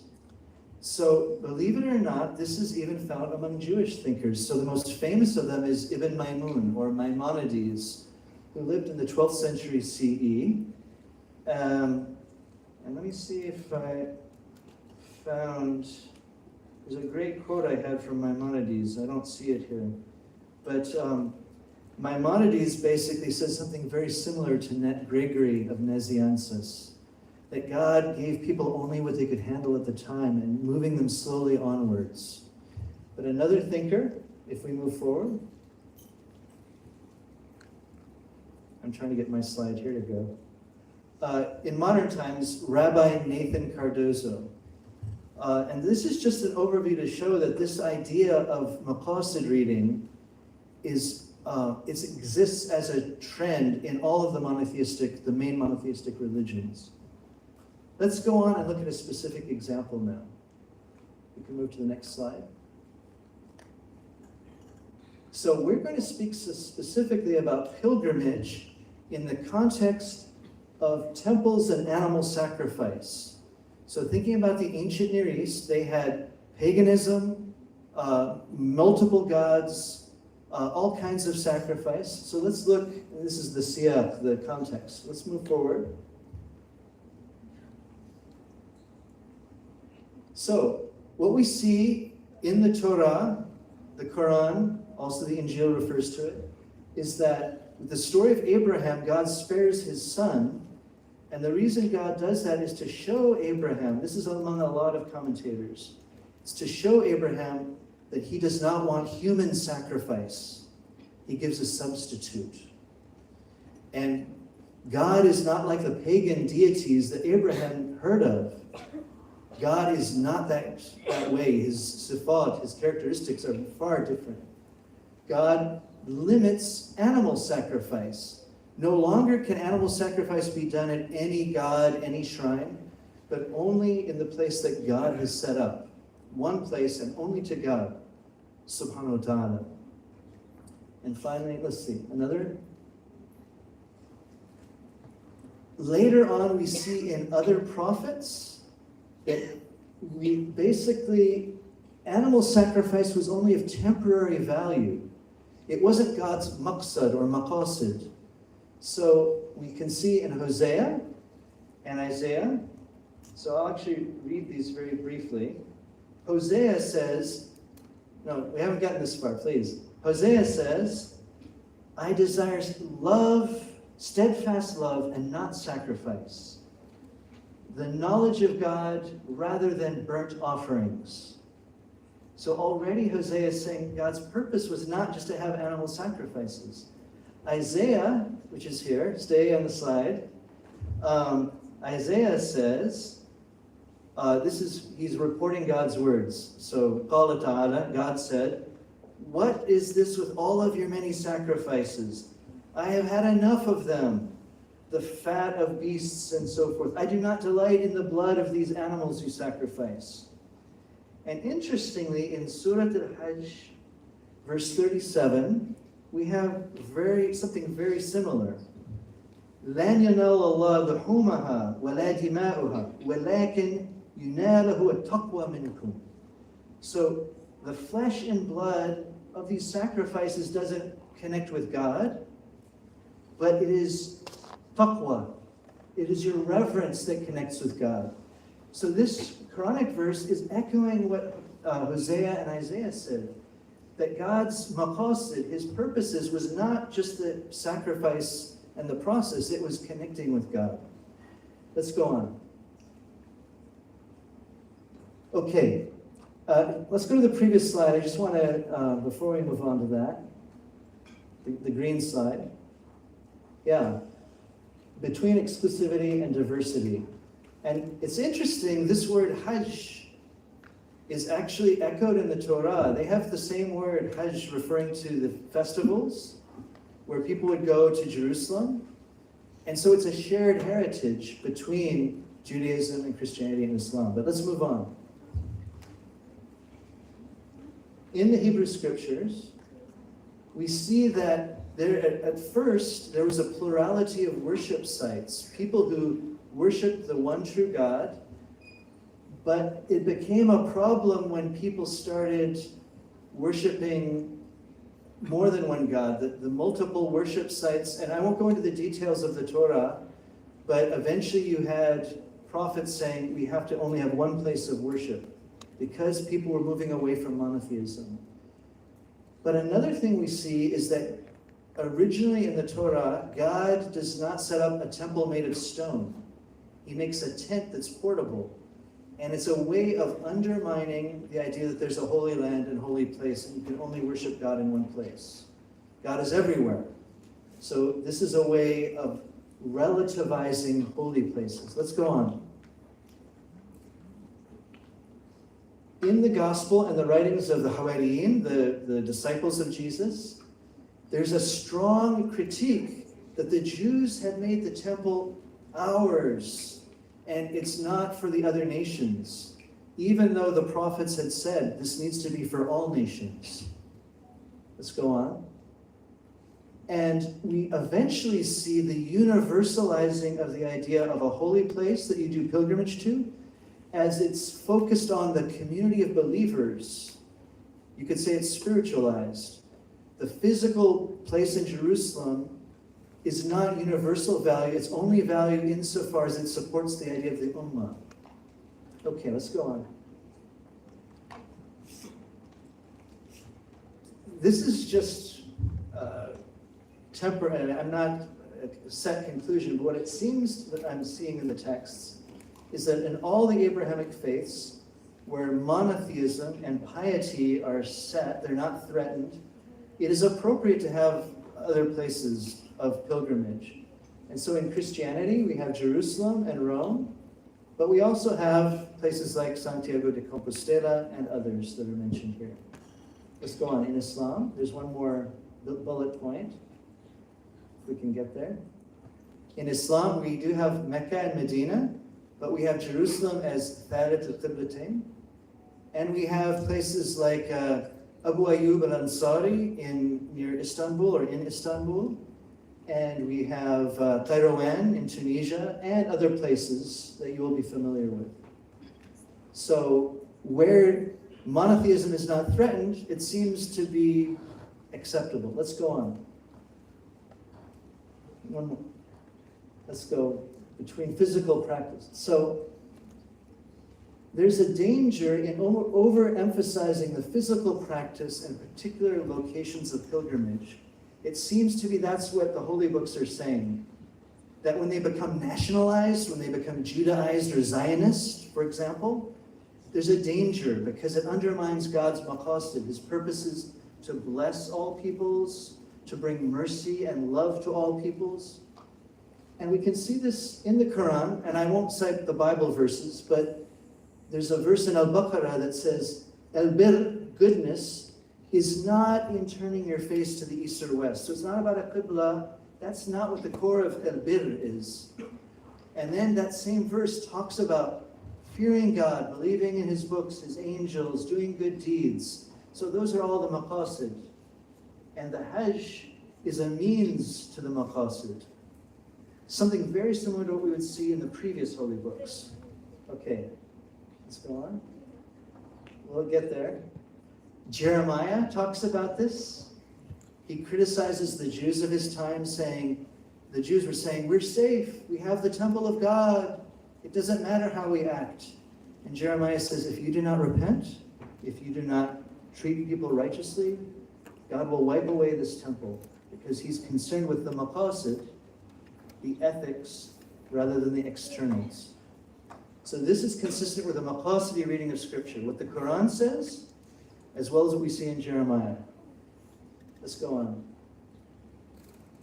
So, believe it or not, this is even found among Jewish thinkers. So the most famous of them is Ibn Maimun, or Maimonides, who lived in the 12th century CE. And let me see if I found, there's a great quote I had from Maimonides. I don't see it here. But Maimonides basically says something very similar to Gregory of Nazianzus, that God gave people only what they could handle at the time and moving them slowly onwards. But another thinker, if we move forward, I'm trying to get my slide here to go. In modern times, Rabbi Nathan Cardozo. And this is just an overview to show that this idea of maqasid reading is it exists as a trend in all of the main monotheistic religions. Let's go on and look at a specific example now. We can move to the next slide. So we're going to speak specifically about pilgrimage in the context of temples and animal sacrifice. So thinking about the ancient Near East, they had paganism, multiple gods, all kinds of sacrifice. So let's look, this is the siyaq, the context. Let's move forward. So, what we see in the Torah, the Quran, also the Injil refers to it, is that with the story of Abraham, God spares his son, and the reason God does that is to show Abraham, this is among a lot of commentators, it's to show Abraham that he does not want human sacrifice. He gives a substitute. And God is not like the pagan deities that Abraham heard of. God is not that way. His sifat, his characteristics are far different. God limits animal sacrifice. No longer can animal sacrifice be done at any god, any shrine, but only in the place that God has set up. One place and only to God, subhanahu wa ta'ala. And finally, let's see, another. Later on, we see in other prophets that animal sacrifice was only of temporary value. It wasn't God's maqsad or maqasid. So we can see in Hosea and Isaiah, so I'll actually read these very briefly. Hosea says, no, we haven't gotten this far, please. Hosea says, I desire love, steadfast love, and not sacrifice. The knowledge of God rather than burnt offerings. So already Hosea is saying God's purpose was not just to have animal sacrifices. Isaiah, which is here, stay on the slide. Isaiah says, he's reporting God's words. So, Qala ta'ala, God said, what is this with all of your many sacrifices? I have had enough of them, the fat of beasts and so forth. I do not delight in the blood of these animals you sacrifice. And interestingly, in Surah Al-Hajj, verse 37, we have something very similar. لَنْ يَنَالَ اللَّهُ لُحُومَهَا وَلَا دِمَاؤُهَا وَلَكِنْ يُنَالَهُ التَّقْوَى مِنْكُمْ. So the flesh and blood of these sacrifices doesn't connect with God, but it is taqwa. It is your reverence that connects with God. So this Quranic verse is echoing what Hosea and Isaiah said, that God's maqasid, his purposes, was not just the sacrifice and the process, it was connecting with God. Let's go on. Okay, let's go to the previous slide. I just want to, before we move on to that, the green slide. Yeah, between exclusivity and diversity. And it's interesting, this word hajj is actually echoed in the Torah. They have the same word, hajj, referring to the festivals where people would go to Jerusalem. And so it's a shared heritage between Judaism and Christianity and Islam. But let's move on. In the Hebrew scriptures, we see that at first there was a plurality of worship sites, people who worshiped the one true God, but it became a problem when people started worshiping more than one God, the multiple worship sites. And I won't go into the details of the Torah, but eventually you had prophets saying we have to only have one place of worship because people were moving away from monotheism. But another thing we see is that originally in the Torah, God does not set up a temple made of stone. He makes a tent that's portable. And it's a way of undermining the idea that there's a holy land and holy place, and you can only worship God in one place. God is everywhere. So this is a way of relativizing holy places. Let's go on. In the gospel and the writings of the Hawariyin, the disciples of Jesus, there's a strong critique that the Jews had made the temple ours, and it's not for the other nations, even though the prophets had said this needs to be for all nations. Let's go on. And we eventually see the universalizing of the idea of a holy place that you do pilgrimage to, as it's focused on the community of believers. You could say it's spiritualized. The physical place in Jerusalem is not universal value. It's only value insofar as it supports the idea of the ummah. Okay, let's go on. This is just temporary. I'm not a set conclusion, but what it seems that I'm seeing in the texts is that in all the Abrahamic faiths, where monotheism and piety are set, they're not threatened, it is appropriate to have other places of pilgrimage. And so in Christianity, we have Jerusalem and Rome, but we also have places like Santiago de Compostela and others that are mentioned here. Let's go on. In Islam, there's one more bullet point, if we can get there. In Islam, we do have Mecca and Medina, but we have Jerusalem as Thalat al-Qiblatain, and we have places like Abu Ayyub al-Ansari near Istanbul or in Istanbul, and we have Kairouan in Tunisia, and other places that you will be familiar with. So where monotheism is not threatened, it seems to be acceptable. Let's go on. One more. Let's go between physical practice. So there's a danger in overemphasizing the physical practice and particular locations of pilgrimage. It seems to be that's what the holy books are saying. That when they become nationalized, when they become Judaized or Zionist, for example, there's a danger because it undermines God's maqasid, his purposes to bless all peoples, to bring mercy and love to all peoples. And we can see this in the Quran, and I won't cite the Bible verses, but there's a verse in Al-Baqarah that says, Al-Bir, goodness, is not in turning your face to the east or west. So it's not about a qibla. That's not what the core of Al-Bir is. And then that same verse talks about fearing God, believing in his books, his angels, doing good deeds. So those are all the maqasid. And the Hajj is a means to the maqasid. Something very similar to what we would see in the previous holy books. Okay, let's go on. We'll get there. Jeremiah talks about this. He criticizes the Jews of his time, saying, the Jews were saying, we're safe, we have the temple of God, it doesn't matter how we act. And Jeremiah says, if you do not repent, if you do not treat people righteously, God will wipe away this temple, because he's concerned with the maqasid, the ethics, rather than the externals. So this is consistent with the maqasidi reading of Scripture, what the Quran says, as well as what we see in Jeremiah. Let's go on.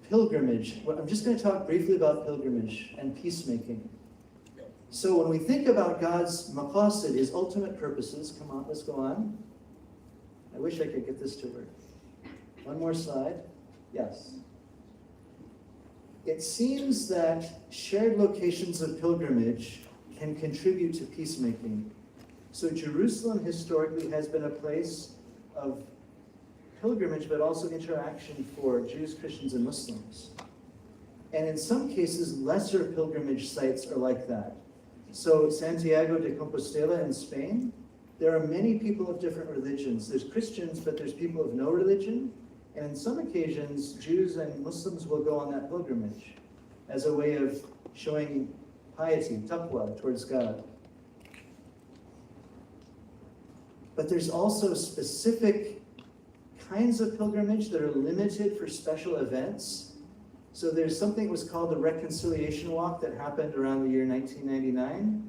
Pilgrimage. Well, I'm just going to talk briefly about pilgrimage and peacemaking. So when we think about God's maqasid, his ultimate purposes, come on, let's go on. I wish I could get this to work. One more slide. Yes. It seems that shared locations of pilgrimage can contribute to peacemaking. So Jerusalem historically has been a place of pilgrimage, but also interaction for Jews, Christians, and Muslims. And in some cases, lesser pilgrimage sites are like that. So Santiago de Compostela in Spain, there are many people of different religions. There's Christians, but there's people of no religion. And in some occasions, Jews and Muslims will go on that pilgrimage as a way of showing piety, taqwa, towards God. But there's also specific kinds of pilgrimage that are limited for special events. So there's something that was called the Reconciliation Walk that happened around the year 1999,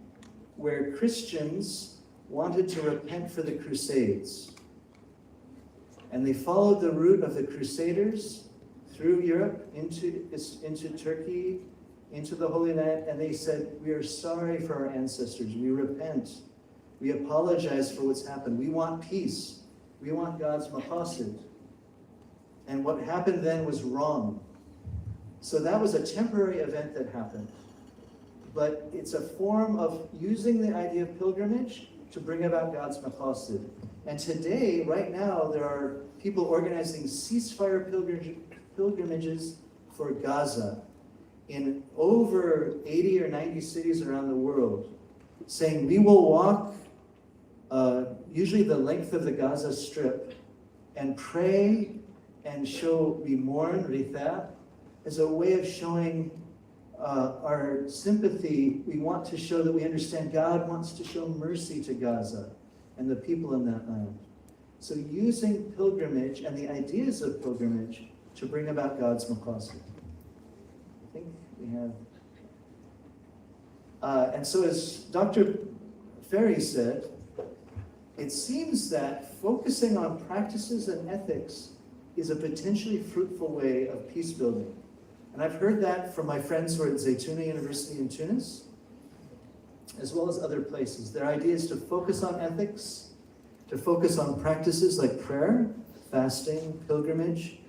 where Christians wanted to repent for the Crusades. And they followed the route of the Crusaders through Europe, into Turkey, into the Holy Land, and they said, we are sorry for our ancestors, we repent, we apologize for what's happened, we want peace, we want God's maqasid. And what happened then was wrong. So that was a temporary event that happened. But it's a form of using the idea of pilgrimage to bring about God's maqasid. And today, right now, there are people organizing ceasefire pilgrimages for Gaza in over 80 or 90 cities around the world, saying we will walk usually the length of the Gaza Strip and pray and we mourn, ritha, as a way of showing our sympathy. We want to show that we understand God wants to show mercy to Gaza and the people in that land. So using pilgrimage and the ideas of pilgrimage to bring about God's maqasid. I think we have... and so as Dr. Ferry said, it seems that focusing on practices and ethics is a potentially fruitful way of peace building. And I've heard that from my friends who are at Zaytuna University in Tunis, as well as other places. Their idea is to focus on ethics, to focus on practices like prayer, fasting, pilgrimage,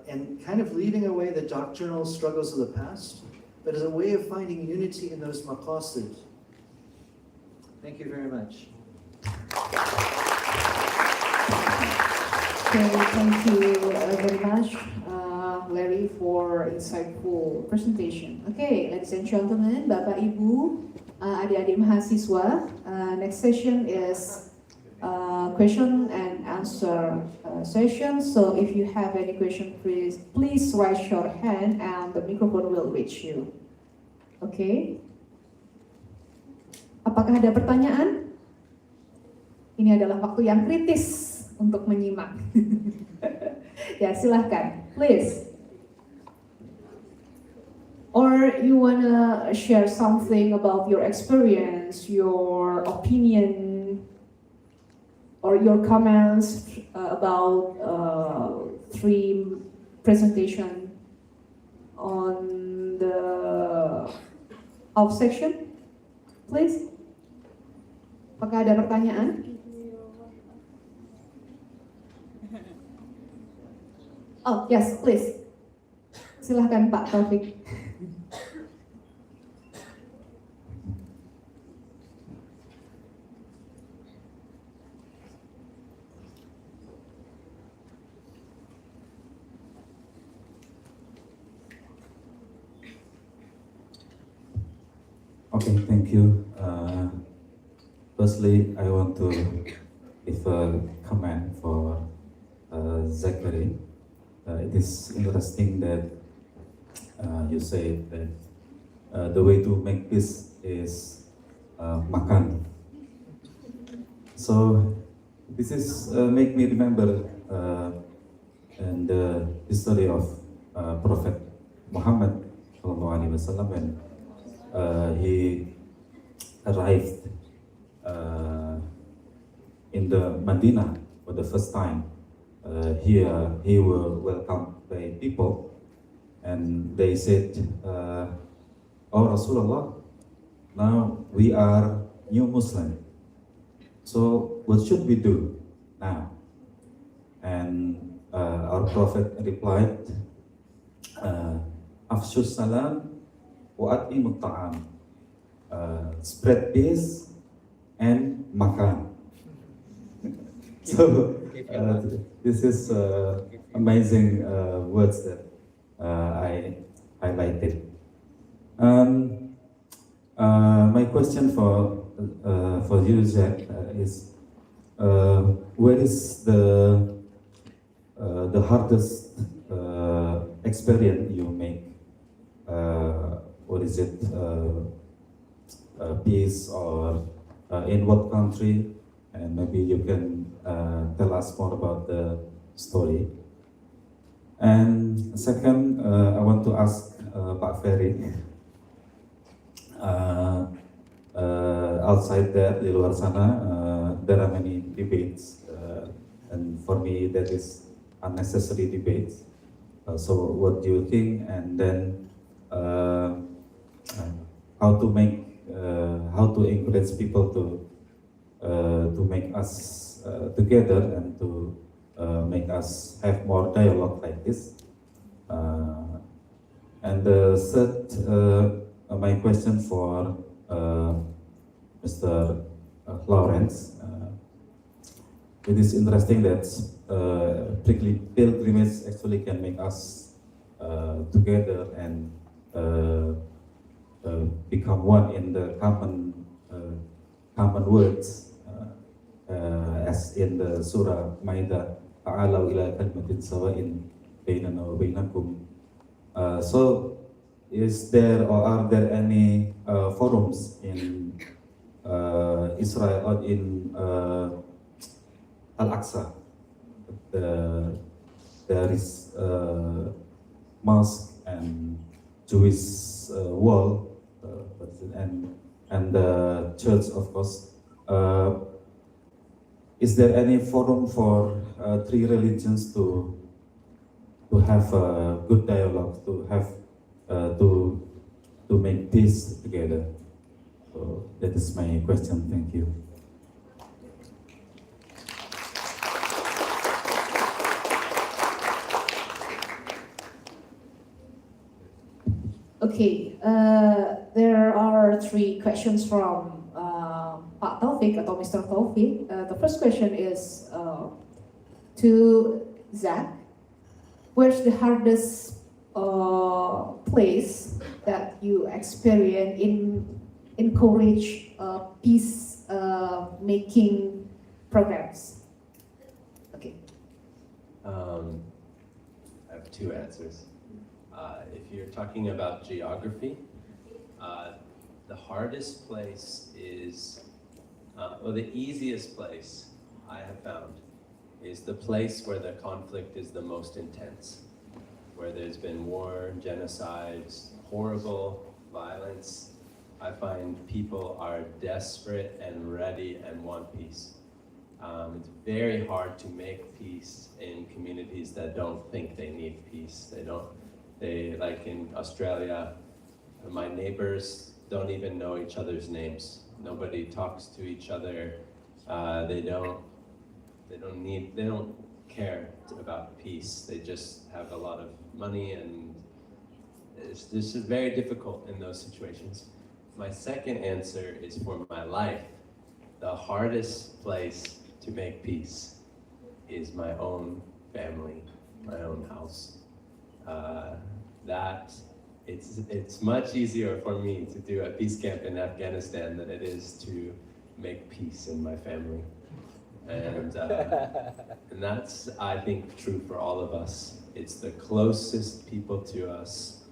and kind of leaving away the doctrinal struggles of the past, but as a way of finding unity in those maqasid. Thank you very much. Okay, thank you very much, Larry, for insightful presentation. Okay, ladies and gentlemen, Bapak Ibu, adik-adik mahasiswa, next session is question and answer session. So if you have any question, please raise your hand and the microphone will reach you. Okay? Apakah ada pertanyaan? Ini adalah waktu yang kritis untuk menyimak. Ya, silahkan. Please. Or you wanna share something about your experience, your opinion, or your comments about three presentation on the off section, please. Apakah ada pertanyaan? Oh yes, please. Silahkan Pak Taufik. Okay, thank you. Firstly, I want to give a comment for Zachary. It is interesting that you say that the way to make peace is makan. So this is make me remember and the history of Prophet Muhammad SAW when he arrived in the Medina for the first time. Here he was welcomed by people, and they said, "Oh Rasulullah, now we are new Muslim. So what should we do now?" And our Prophet replied, "Afshus salam wa at'imut ta'am." Spread peace and makan. So this is amazing words that I highlighted. My question for you, Zach, is where is the hardest experience you make? What is it? Peace or in what country? And maybe you can tell us more about the story. And second, I want to ask Pak Ferry. Outside there, di luar sana, there are many debates, and for me that is unnecessary debates. So what do you think? And then how to encourage people to make us together and to make us have more dialogue like this. And the third, my question for Mr. Lawrence. It is interesting that pilgrimage actually can make us together and become one in the common words, as in the Surah Maidah, "Ta'alaw ila kalimatin sawa'in bainana wa bainakum." So, is there or are there any forums in Israel or in Al-Aqsa? There is mosque and Jewish wall, and the church, of course. Is there any forum for three religions to have a good dialogue, to have to make peace together. So that is my question. Thank you. Okay, there are three questions from Pak Taufik atau Mr. Taufik. The first question is to Zach. Where's the hardest place that you experience in encourage peace making programs? Okay. I have two answers. If you're talking about geography, the hardest place is, or the easiest place I have found is the place where the conflict is the most intense, where there's been war, genocides, horrible violence. I find people are desperate and ready and want peace. It's very hard to make peace in communities that don't think they need peace. They like in Australia, my neighbors don't even know each other's names. Nobody talks to each other. They don't care about peace. They just have a lot of money, and this is very difficult in those situations. My second answer is for my life. The hardest place to make peace is my own family, my own house. It's much easier for me to do a peace camp in Afghanistan than it is to make peace in my family. And that's, I think, true for all of us. It's the closest people to us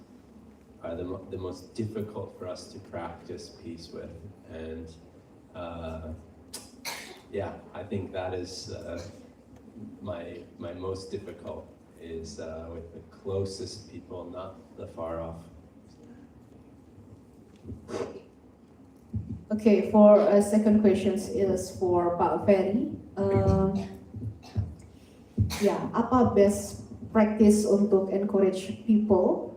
are the most difficult for us to practice peace with. And yeah, I think that is my most difficult is with the closest people, not the far off. Okay, for second question is for Pak Ferry. Ya, apa best practice untuk encourage people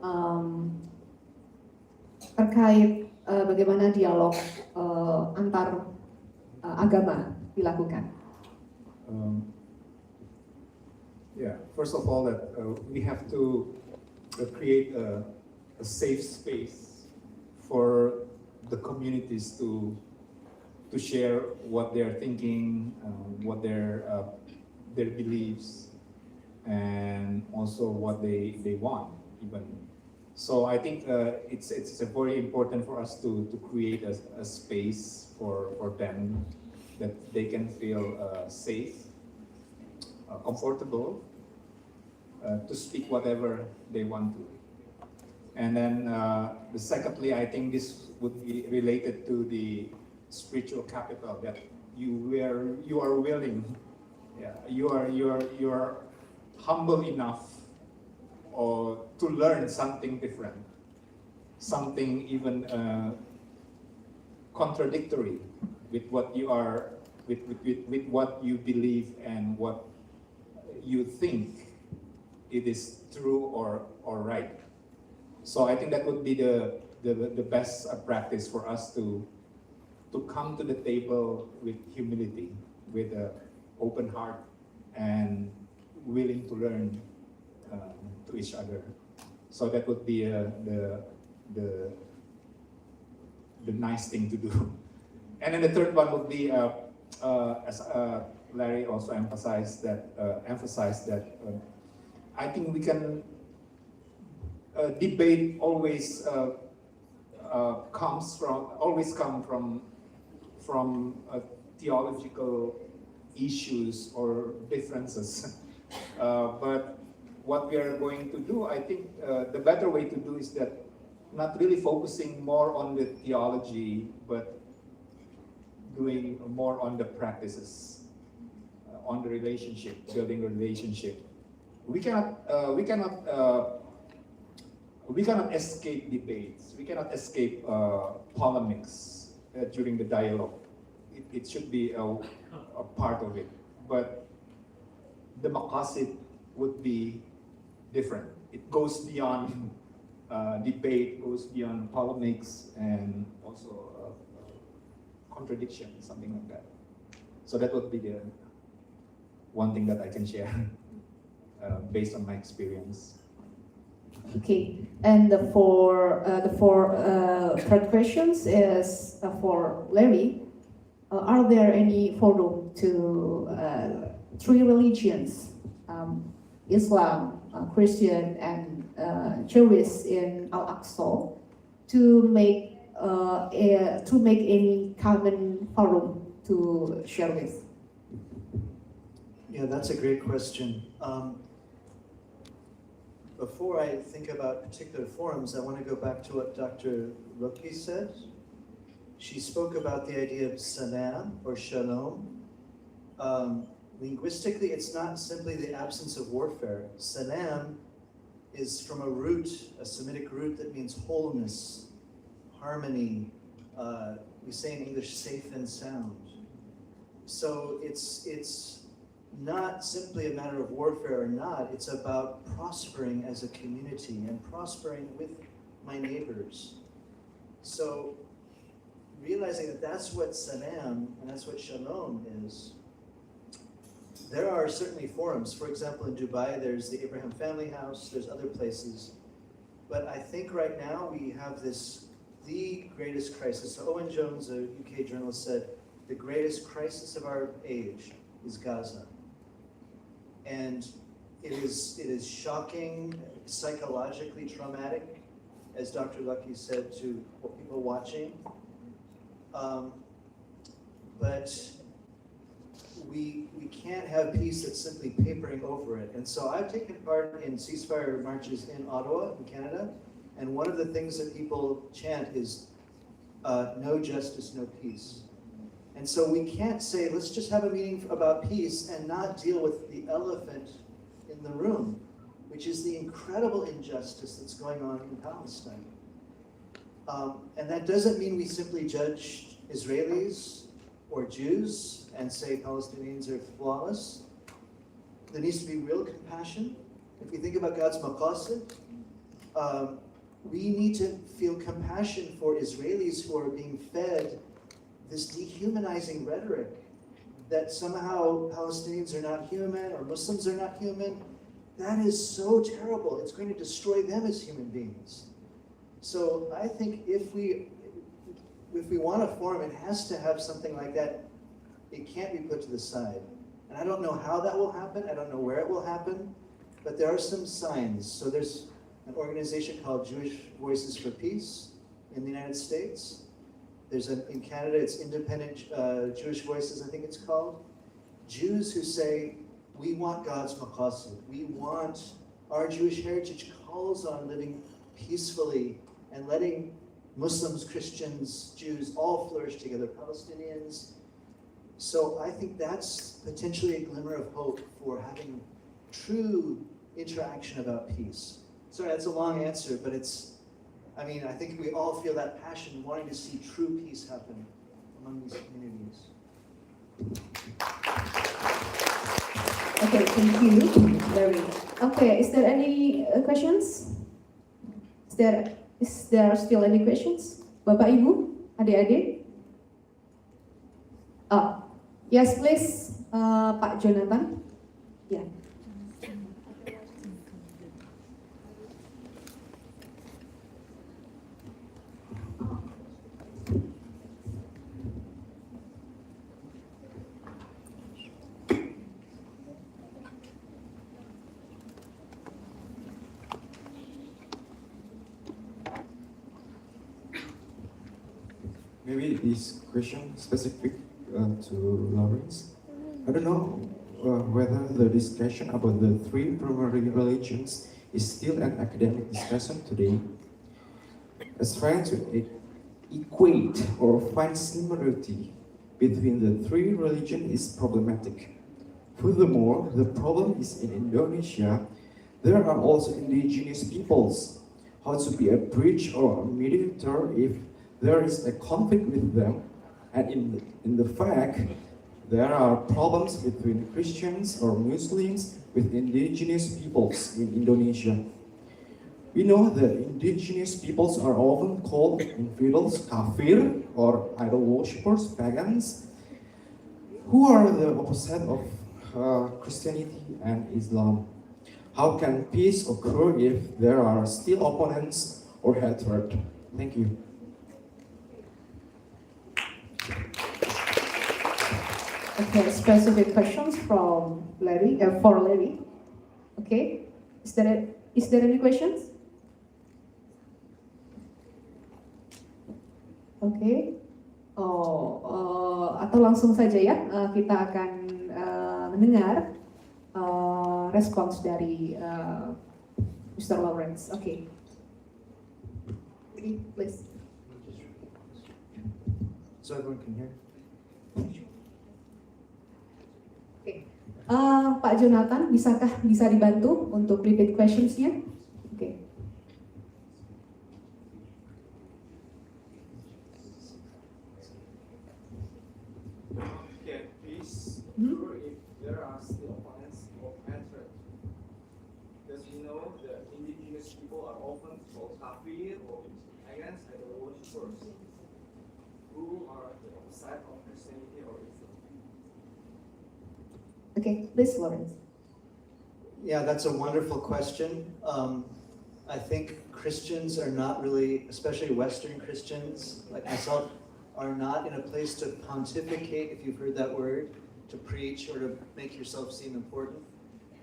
terkait bagaimana dialog antar agama dilakukan? Yeah, first of all, that we have to create a safe space for the communities to share what they're thinking, what their beliefs, and also what they want even. So I think it's very important for us to create a space for them that they can feel safe, comfortable to speak whatever they want to. And then secondly, I think this would be related to the spiritual capital, that you are willing, you are humble enough or to learn something different, something even contradictory with what you are, with what you believe and what you think it is true or right. So I think that would be the best practice for us to come to the table with humility, with an open heart, and willing to learn to each other. So that would be the nice thing to do. And then the third one would be, as Larry also emphasized that I think we can debate always come from theological issues or differences. But what we are going to do, I think the better way to do is that not really focusing more on the theology, but doing more on the practices, on the relationship, building a relationship. We cannot escape debates. We cannot escape polemics during the dialogue. It should be a part of it. But the maqasid would be different. It goes beyond debate, goes beyond polemics, and also contradiction, something like that. So that would be the one thing that I can share based on my experience. Okay, and the third questions is for Larry. Are there any forum to three religions, Islam, Christian, and Jewish in Al-Aqsa, to make any common forum to share with? Yeah, that's a great question. Before I think about particular forums, I want to go back to what Dr. Loki said. She spoke about the idea of salam or shalom. Linguistically, it's not simply the absence of warfare. Salam is from a root, a Semitic root that means wholeness, harmony. We say in English, safe and sound. So it's not simply a matter of warfare or not, it's about prospering as a community and prospering with my neighbors. So realizing that that's what salam and that's what shalom is, there are certainly forums. For example, in Dubai, there's the Abraham Family House, there's other places. But I think right now we have the greatest crisis. So Owen Jones, a UK journalist, said, the greatest crisis of our age is Gaza. And it is shocking, psychologically traumatic, as Dr. Lucky said, to people watching. But we can't have peace that's simply papering over it. And so I've taken part in ceasefire marches in Ottawa, in Canada, and one of the things that people chant is no justice, no peace. And so we can't say, let's just have a meeting about peace and not deal with the elephant in the room, which is the incredible injustice that's going on in Palestine. And that doesn't mean we simply judge Israelis or Jews and say Palestinians are flawless. There needs to be real compassion. If we think about God's maqasid, we need to feel compassion for Israelis who are being fed this dehumanizing rhetoric that somehow Palestinians are not human or Muslims are not human. That is so terrible. It's going to destroy them as human beings. So I think if we want a forum, it has to have something like that. It can't be put to the side. And I don't know how that will happen. I don't know where it will happen. But there are some signs. So there's an organization called Jewish Voices for Peace in the United States. There's in Canada, it's Independent Jewish Voices, I think it's called. Jews who say, we want God's maqasid. We want, our Jewish heritage calls on living peacefully and letting Muslims, Christians, Jews all flourish together, Palestinians. So I think that's potentially a glimmer of hope for having true interaction about peace. Sorry, that's a long answer, but I think we all feel that passion, wanting to see true peace happen among these communities. Okay, thank you, Larry. Okay, is there any questions? Is there still any questions? Bapak, Ibu, adik-adik? Yes, please, Pak Jonathan. Yeah. Maybe this question specific to Lawrence. I don't know whether the discussion about the three primary religions is still an academic discussion today. As trying to equate or find similarity between the three religions is problematic. Furthermore, the problem is in Indonesia, there are also indigenous peoples. How to be a bridge or a mediator if there is a conflict with them, and in the fact there are problems between Christians or Muslims with indigenous peoples in Indonesia. We know that indigenous peoples are often called infidels, kafir, or idol worshippers, pagans, who are the opposite of Christianity and Islam. How can peace occur if there are still opponents or hatred? Thank you. Okay, specific questions from Larry, for Larry. Okay, is there any questions? Oke, atau langsung saja ya, kita akan mendengar respons dari Mr. Lawrence. Oke, please. So everyone can hear? Oke, Pak Jonathan, bisa dibantu untuk repeat questions-nya? Oke. If there are still opponents of hatred, because we know the indigenous people are often called kafir or against idol worshippers, who are the opposite of Christianity or Islam. Okay, please, Lawrence. Yeah, that's a wonderful question. I think Christians are not really, especially Western Christians, like myself, are not in a place to pontificate, if you've heard that word, to preach or to make yourself seem important,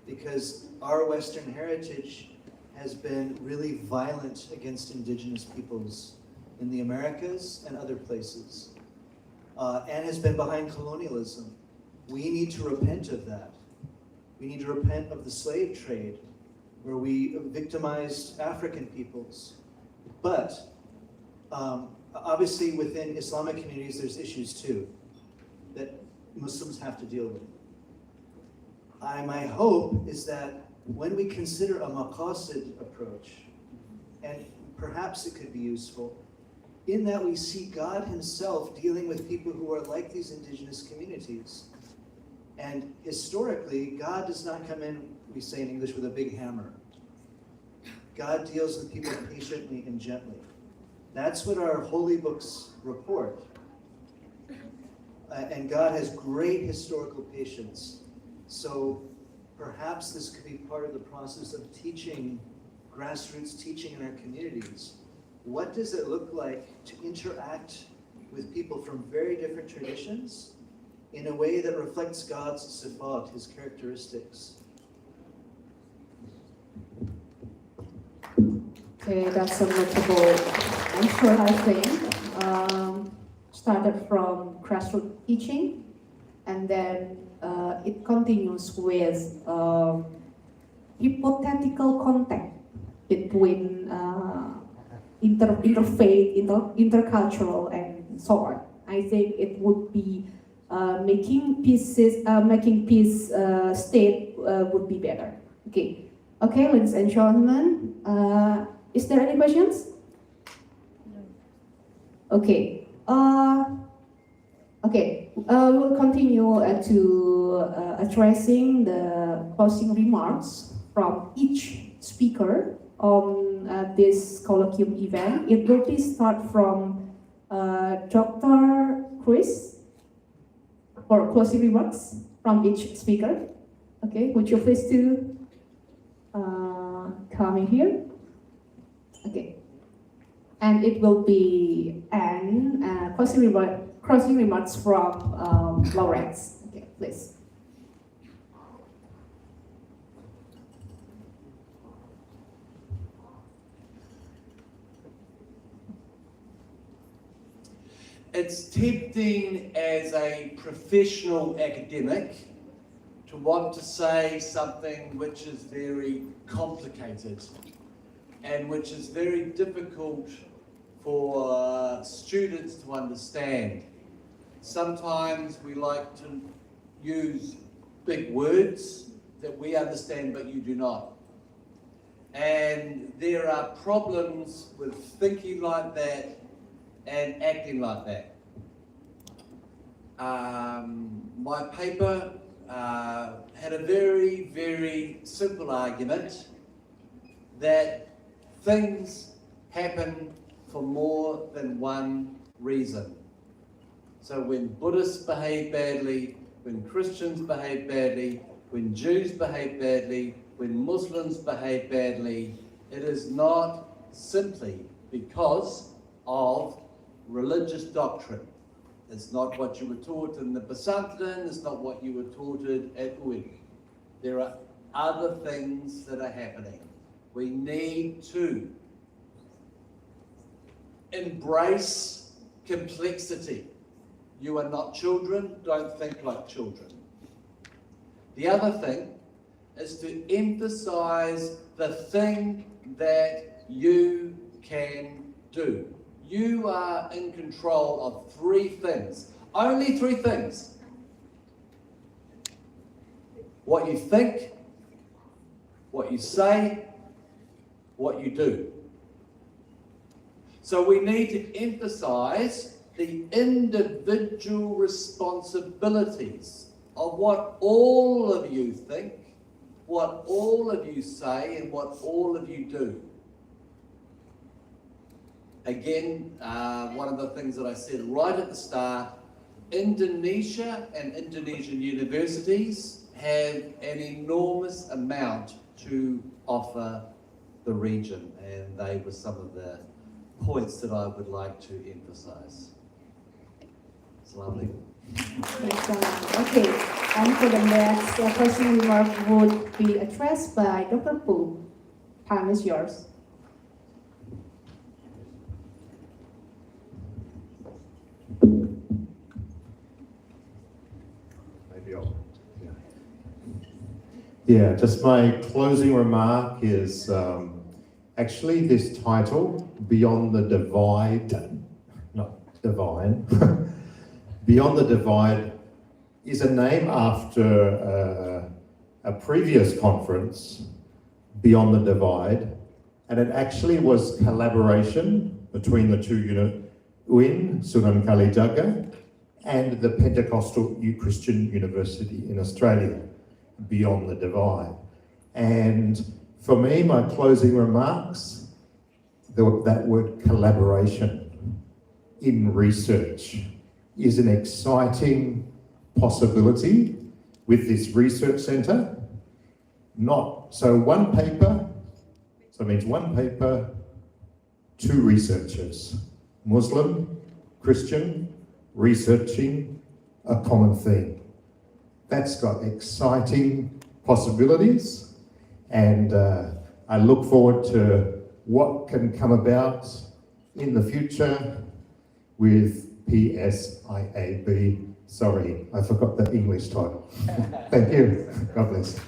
because our Western heritage has been really violent against indigenous peoples in the Americas and other places, and has been behind colonialism. We need to repent of that. We need to repent of the slave trade, where we victimized African peoples. But obviously within Islamic communities, there's issues too that Muslims have to deal with. My hope is that when we consider a maqasid approach, and perhaps it could be useful, in that we see God himself dealing with people who are like these indigenous communities. And historically, God does not come in, we say in English, with a big hammer. God deals with people patiently and gently. That's what our holy books report. And God has great historical patience. So perhaps this could be part of the process of teaching, grassroots teaching in our communities. What does it look like to interact with people from very different traditions in a way that reflects God's sifat, his characteristics? Okay, that's a notable answer, I think. Started from grassroots teaching, and then it continues with hypothetical contact between interfaith, intercultural, and so on. I think it would be making peace state would be better. Okay, ladies and gentlemen, is there any questions? Okay. We'll continue to addressing the closing remarks from each speaker on this colloquium event. It will be start from Dr. Chris for closing remarks from each speaker. Okay, would you please to come in here? Okay. And it will be closing remarks from Lawrence. Okay, please. It's tempting as a professional academic to want to say something which is very complicated and which is very difficult for students to understand. Sometimes we like to use big words that we understand but you do not. And there are problems with thinking like that and acting like that. my paper had a very, very simple argument that things happen for more than one reason. So when Buddhists behave badly, when Christians behave badly, when Jews behave badly, when Muslims behave badly, it is not simply because of religious doctrine. It's not what you were taught in the Pasantaran, it's not what you were taught at UIN. There are other things that are happening. We need to embrace complexity. You are not children, don't think like children. The other thing is to emphasize the thing that you can do. You are in control of 3 things, only 3 things. What you think, what you say, what you do. So we need to emphasize the individual responsibilities of what all of you think, what all of you say, and what all of you do. Again, one of the things that I said right at the start, Indonesia and Indonesian universities have an enormous amount to offer the region, and they were some of the points that I would like to emphasize. Assalamualaikum. Okay, and for the next closing remark would be addressed by Dr. Poo. Time is yours. Yeah, just my closing remark is actually this title, Beyond the Divide, not Divine, Beyond the Divide is a name after a previous conference, Beyond the Divide, and it actually was collaboration between the two UIN, Sunan Kalijaga, and the Pentecostal Christian University in Australia, Beyond the Divide. And for me, my closing remarks, that word collaboration in research is an exciting possibility with this research centre. One paper, so it means one paper, 2 researchers, Muslim, Christian, researching a common theme. That's got exciting possibilities, and I look forward to what can come about in the future with PSIAB. Sorry, I forgot the English title. Thank you. God bless.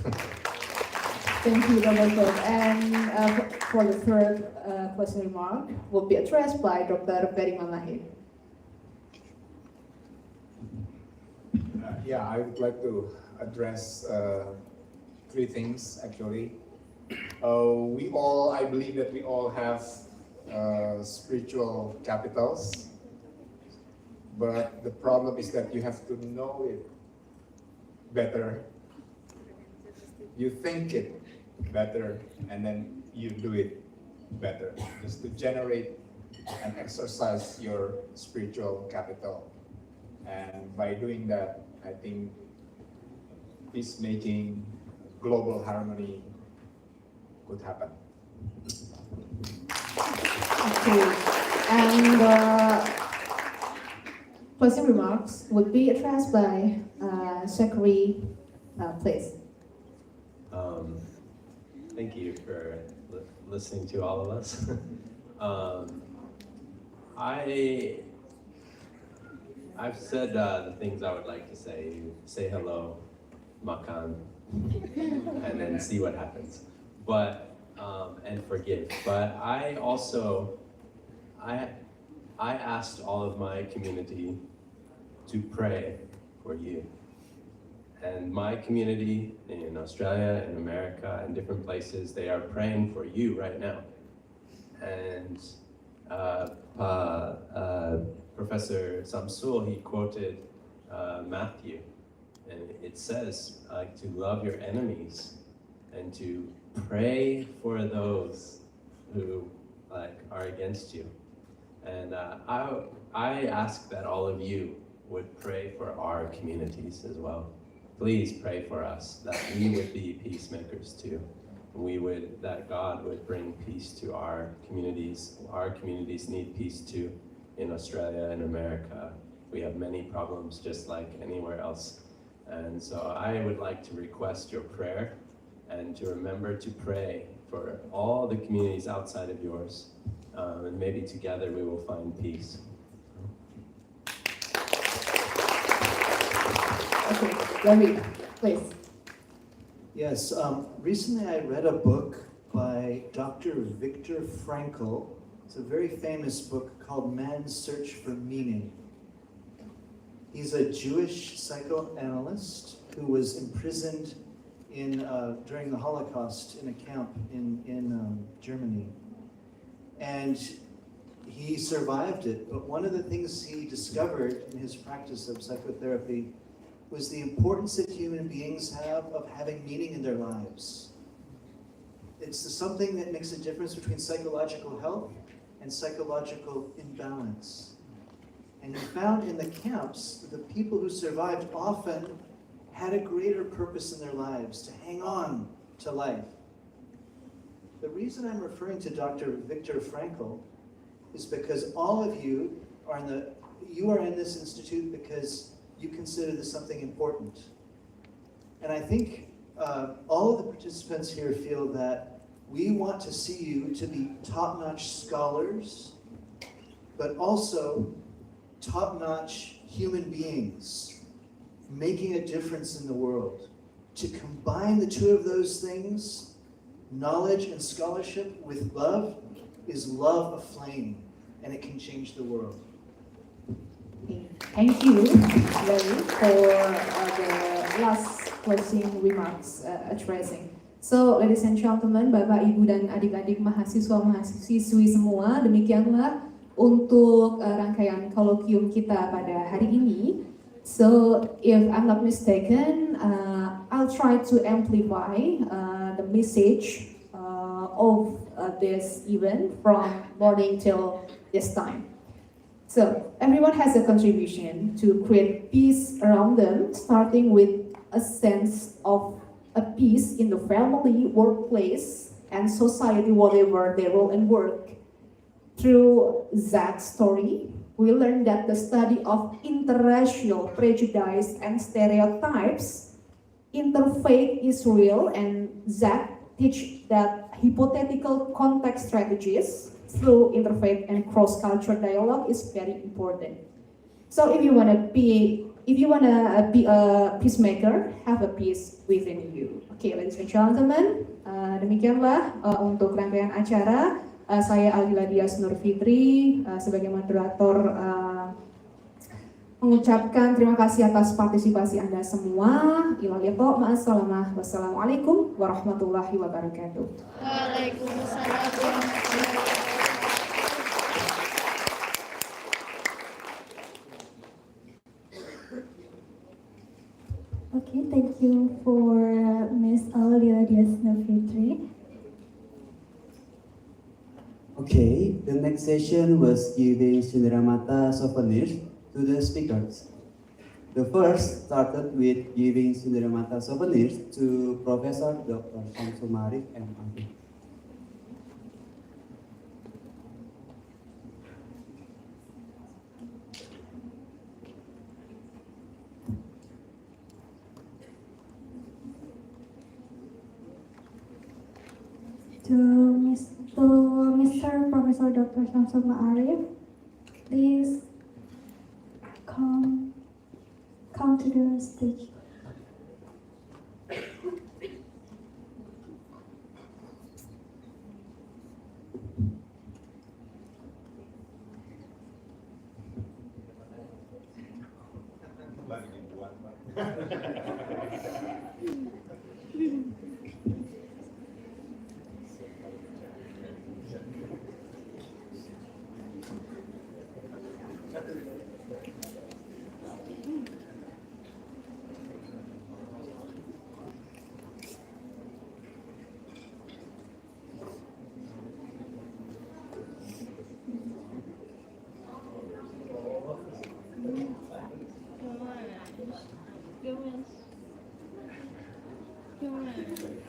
Thank you, Dr. And for the third closing remark will be addressed by Dr. Ferry Mamahir. Yeah, I would like to address 3 things actually. I believe that we all have spiritual capitals, but the problem is that you have to know it better. You think it better, and then you do it better, just to generate and exercise your spiritual capital. And by doing that, I think peacemaking, global harmony could happen. Okay, and closing remarks would be addressed by Zachary, please. Thank you for listening to all of us. I've said the things I would like to say. Say hello, makan, and then see what happens. But and forgive. But I asked all of my community to pray for you. And my community in Australia, in America, in different places, they are praying for you right now. And Professor Samsul, he quoted Matthew, and it says to love your enemies and to pray for those who are against you. And I ask that all of you would pray for our communities as well. Please pray for us, that we would be peacemakers too. That God would bring peace to our communities. Our communities need peace too in Australia and America. We have many problems just like anywhere else. And so I would like to request your prayer and to remember to pray for all the communities outside of yours. And maybe together we will find peace. Okay, Larry, please. Yes, recently I read a book by Dr. Viktor Frankl. It's a very famous book called Man's Search for Meaning. He's a Jewish psychoanalyst who was imprisoned during the Holocaust in a camp in Germany. And he survived it, but one of the things he discovered in his practice of psychotherapy was the importance that human beings have of having meaning in their lives. It's something that makes a difference between psychological health and psychological imbalance. And he found in the camps that the people who survived often had a greater purpose in their lives, to hang on to life. The reason I'm referring to Dr. Viktor Frankl is because all of you are in this institute because you consider this something important. And I think all of the participants here feel that we want to see you to be top-notch scholars, but also top-notch human beings, making a difference in the world. To combine the two of those things, knowledge and scholarship with love, is love aflame, and it can change the world. Thank you, Larry, for the last closing remarks addressing. So, ladies and gentlemen, Bapak, Ibu, dan adik-adik mahasiswa-mahasiswi semua, demikianlah untuk rangkaian kolloquium kita pada hari ini. So, if I'm not mistaken, I'll try to amplify the message of this event from morning till this time. So, everyone has a contribution to create peace around them, starting with a sense of a peace in the family, workplace, and society, whatever their role and work. Through Zach's story, we learned that the study of interracial prejudice and stereotypes, interfaith is real, and Zach teach that hypothetical context strategies through interfaith and cross-cultural dialogue is very important. So if you wanna be a peacemaker, have a peace within you. Okay, ladies and gentlemen, demikianlah untuk rangkaian acara. Saya Aldila Dias Nur Fitri sebagai moderator mengucapkan terima kasih atas partisipasi Anda semua. Wassalamualaikum warahmatullahi wabarakatuh. Waalaikumsalam warahmatullahi wabarakatuh. Okay, thank you for Ms. Aldila Dias Nur Fitri. Okay, the next session was giving Cenderamata souvenirs to the speakers. The first started with giving Cenderamata souvenirs to Professor Dr. Syamsul Ma'arif MAD. To Mr. Professor Dr. Syamsul Ma'arif, please come to the stage. Gemes. Gemes.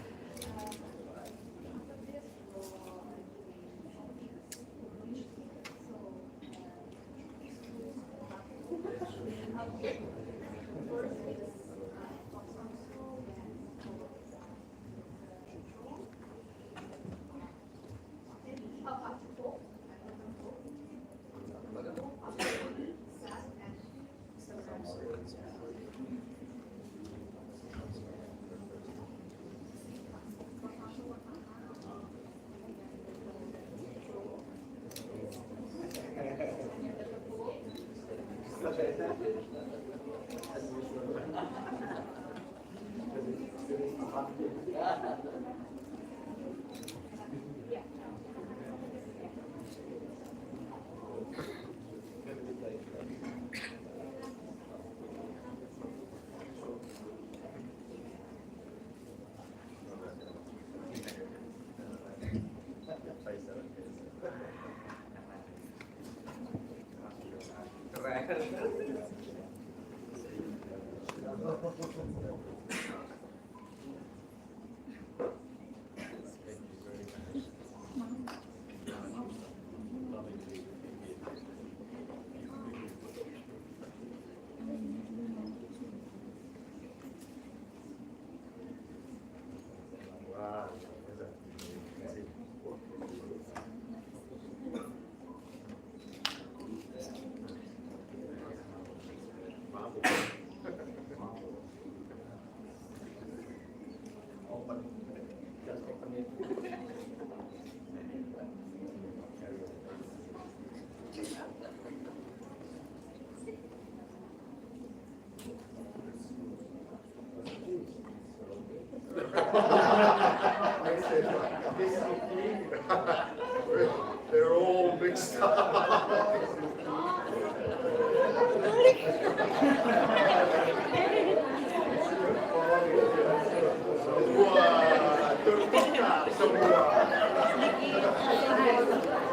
They're all mixed up.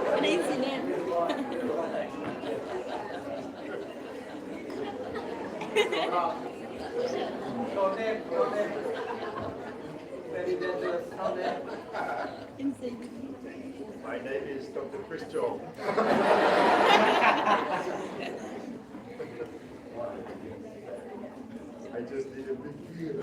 Ada insiden. Insiden. My name is Dr. Christian. I just need a big deal.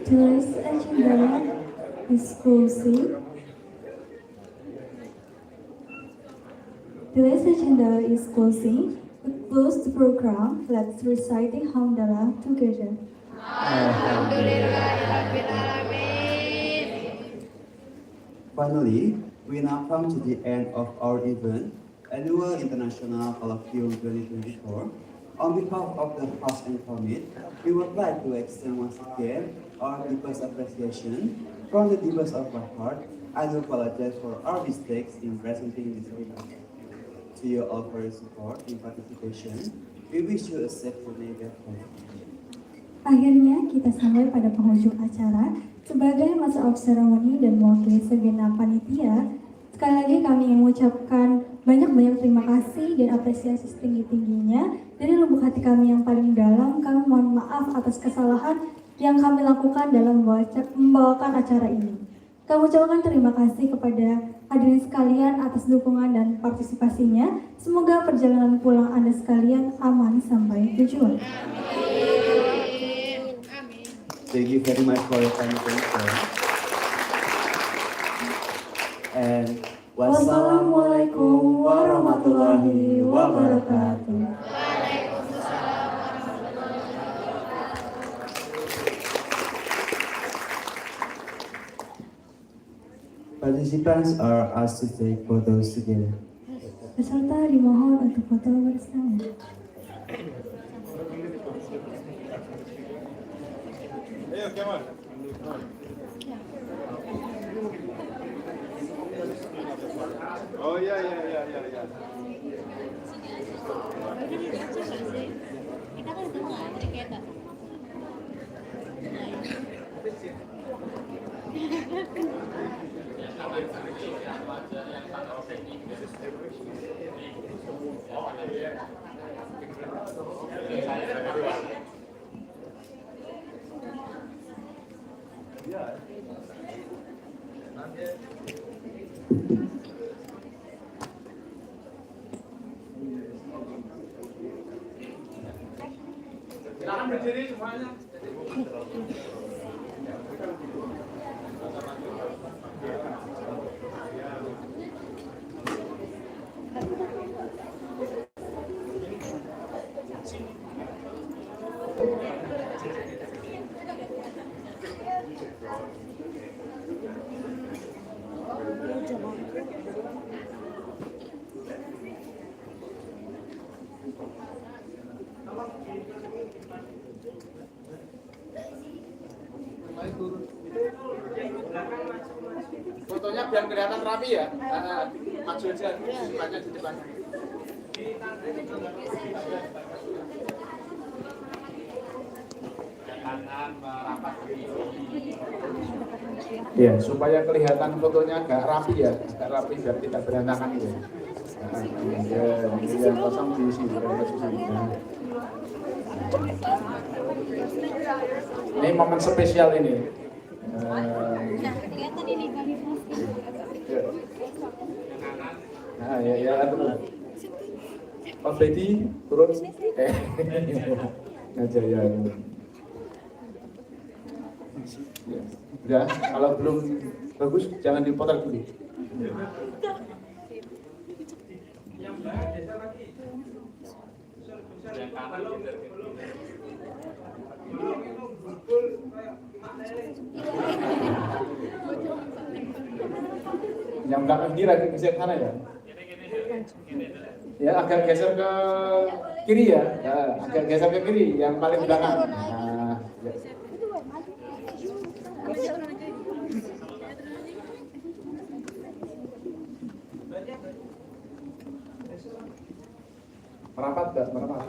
Today's agenda is closing. Today's agenda is closing. To close the program, let's recite the Hamdalah together. Finally, we now come to the end of our event, Annual International Colloquium 2024. On behalf of the host and commit, we would like to extend once again our deepest appreciation from the deepest of our heart and apologize for our mistakes in presenting this event. To you all for your support and participation, we wish you a safe journey back home. Akhirnya kita sampai pada penghujung acara. Sebagai Master of Ceremony dan mewakili segenap panitia, sekali lagi kami ingin mengucapkan banyak-banyak terima kasih dan apresiasi setinggi-tingginya. Dari lubuk hati kami yang paling dalam, kami mohon maaf atas kesalahan yang kami lakukan dalam membawakan acara ini. Kami ucapkan terima kasih kepada hadirin sekalian atas dukungan dan partisipasinya. Semoga perjalanan pulang Anda sekalian aman sampai tujuan. Thank you very much for your time attention. And wassalamualaikum warahmatullahi wabarakatuh. Participants are asked to take photos together. Peserta dimohon untuk foto bersama. Oh ya. Kita kan ketemu nggak dari kita. Silakan berdiri semuanya. Fotonya biar kelihatan rapi ya. Maju aja, banyak di depan. Ya, supaya kelihatan fotonya agak rapi ya, agak rapi biar tidak berantakan ya. Yang kosong diisi, Ini momen spesial ini. Kelihatan ini kami posting. Nah, ya, aduh. Pak Freddy turun. Aja ya. Ya, kalau belum bagus jangan dipotong dulu. Yang belakang kiri lagi geser sana ya. Ya agak geser ke kiri ya. Agak geser ke kiri yang paling belakang. Nah, ya. Merapat gak? Merapat.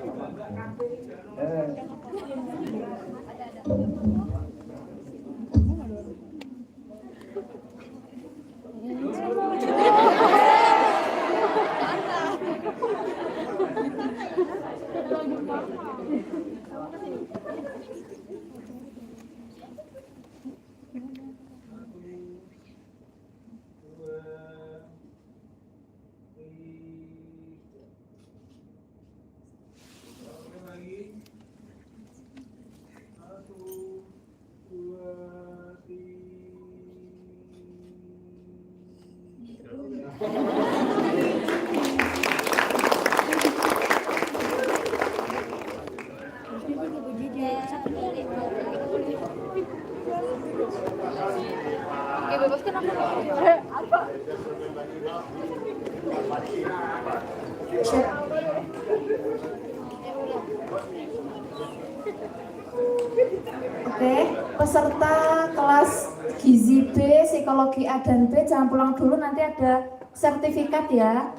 Satu kali. Oke, peserta kelas Gizi B, Psikologi A dan B jangan pulang dulu, nanti ada sertifikat ya.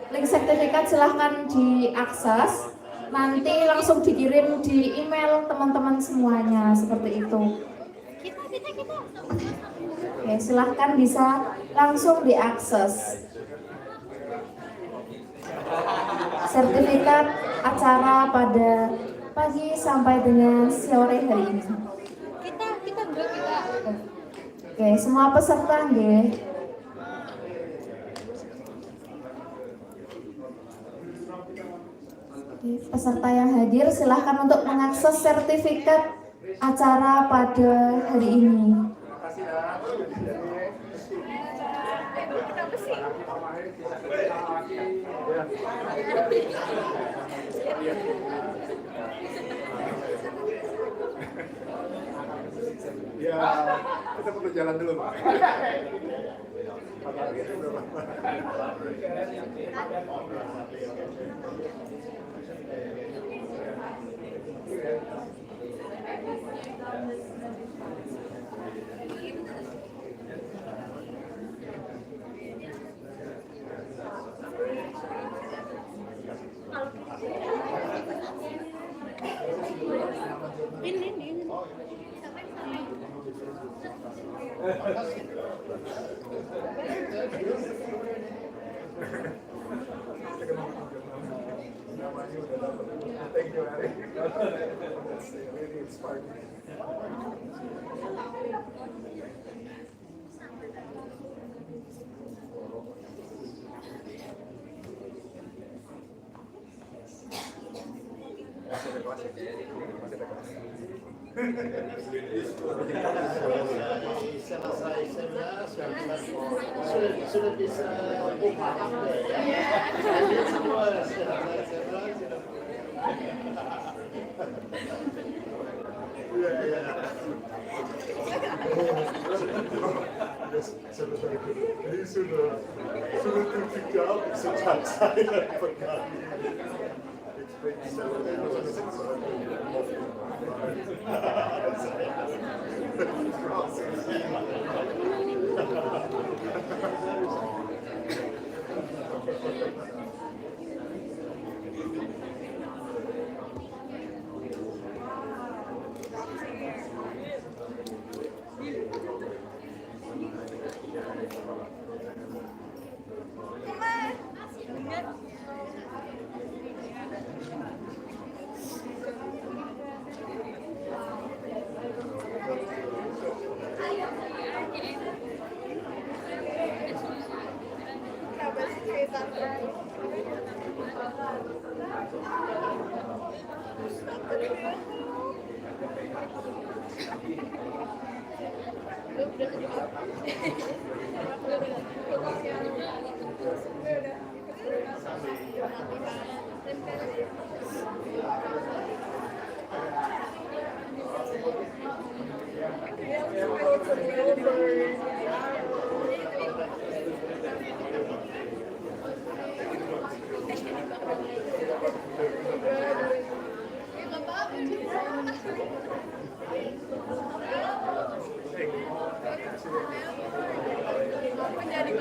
Link sertifikat silahkan diakses, nanti langsung dikirim di email teman-teman semuanya seperti itu. Oke, silahkan bisa langsung diakses. Sertifikat acara pada pagi sampai dengan sore hari ini. Oke, semua peserta nggih. Oke, peserta yang hadir silahkan untuk mengakses sertifikat acara pada hari ini. Ya, kita perlu jalan dulu, Pak. Thank you, Ari. That's really inspiring. Selesai seminar sudah bisa buka ya. Semua Ini sudah tujuh jam sejak saya pernah menjadi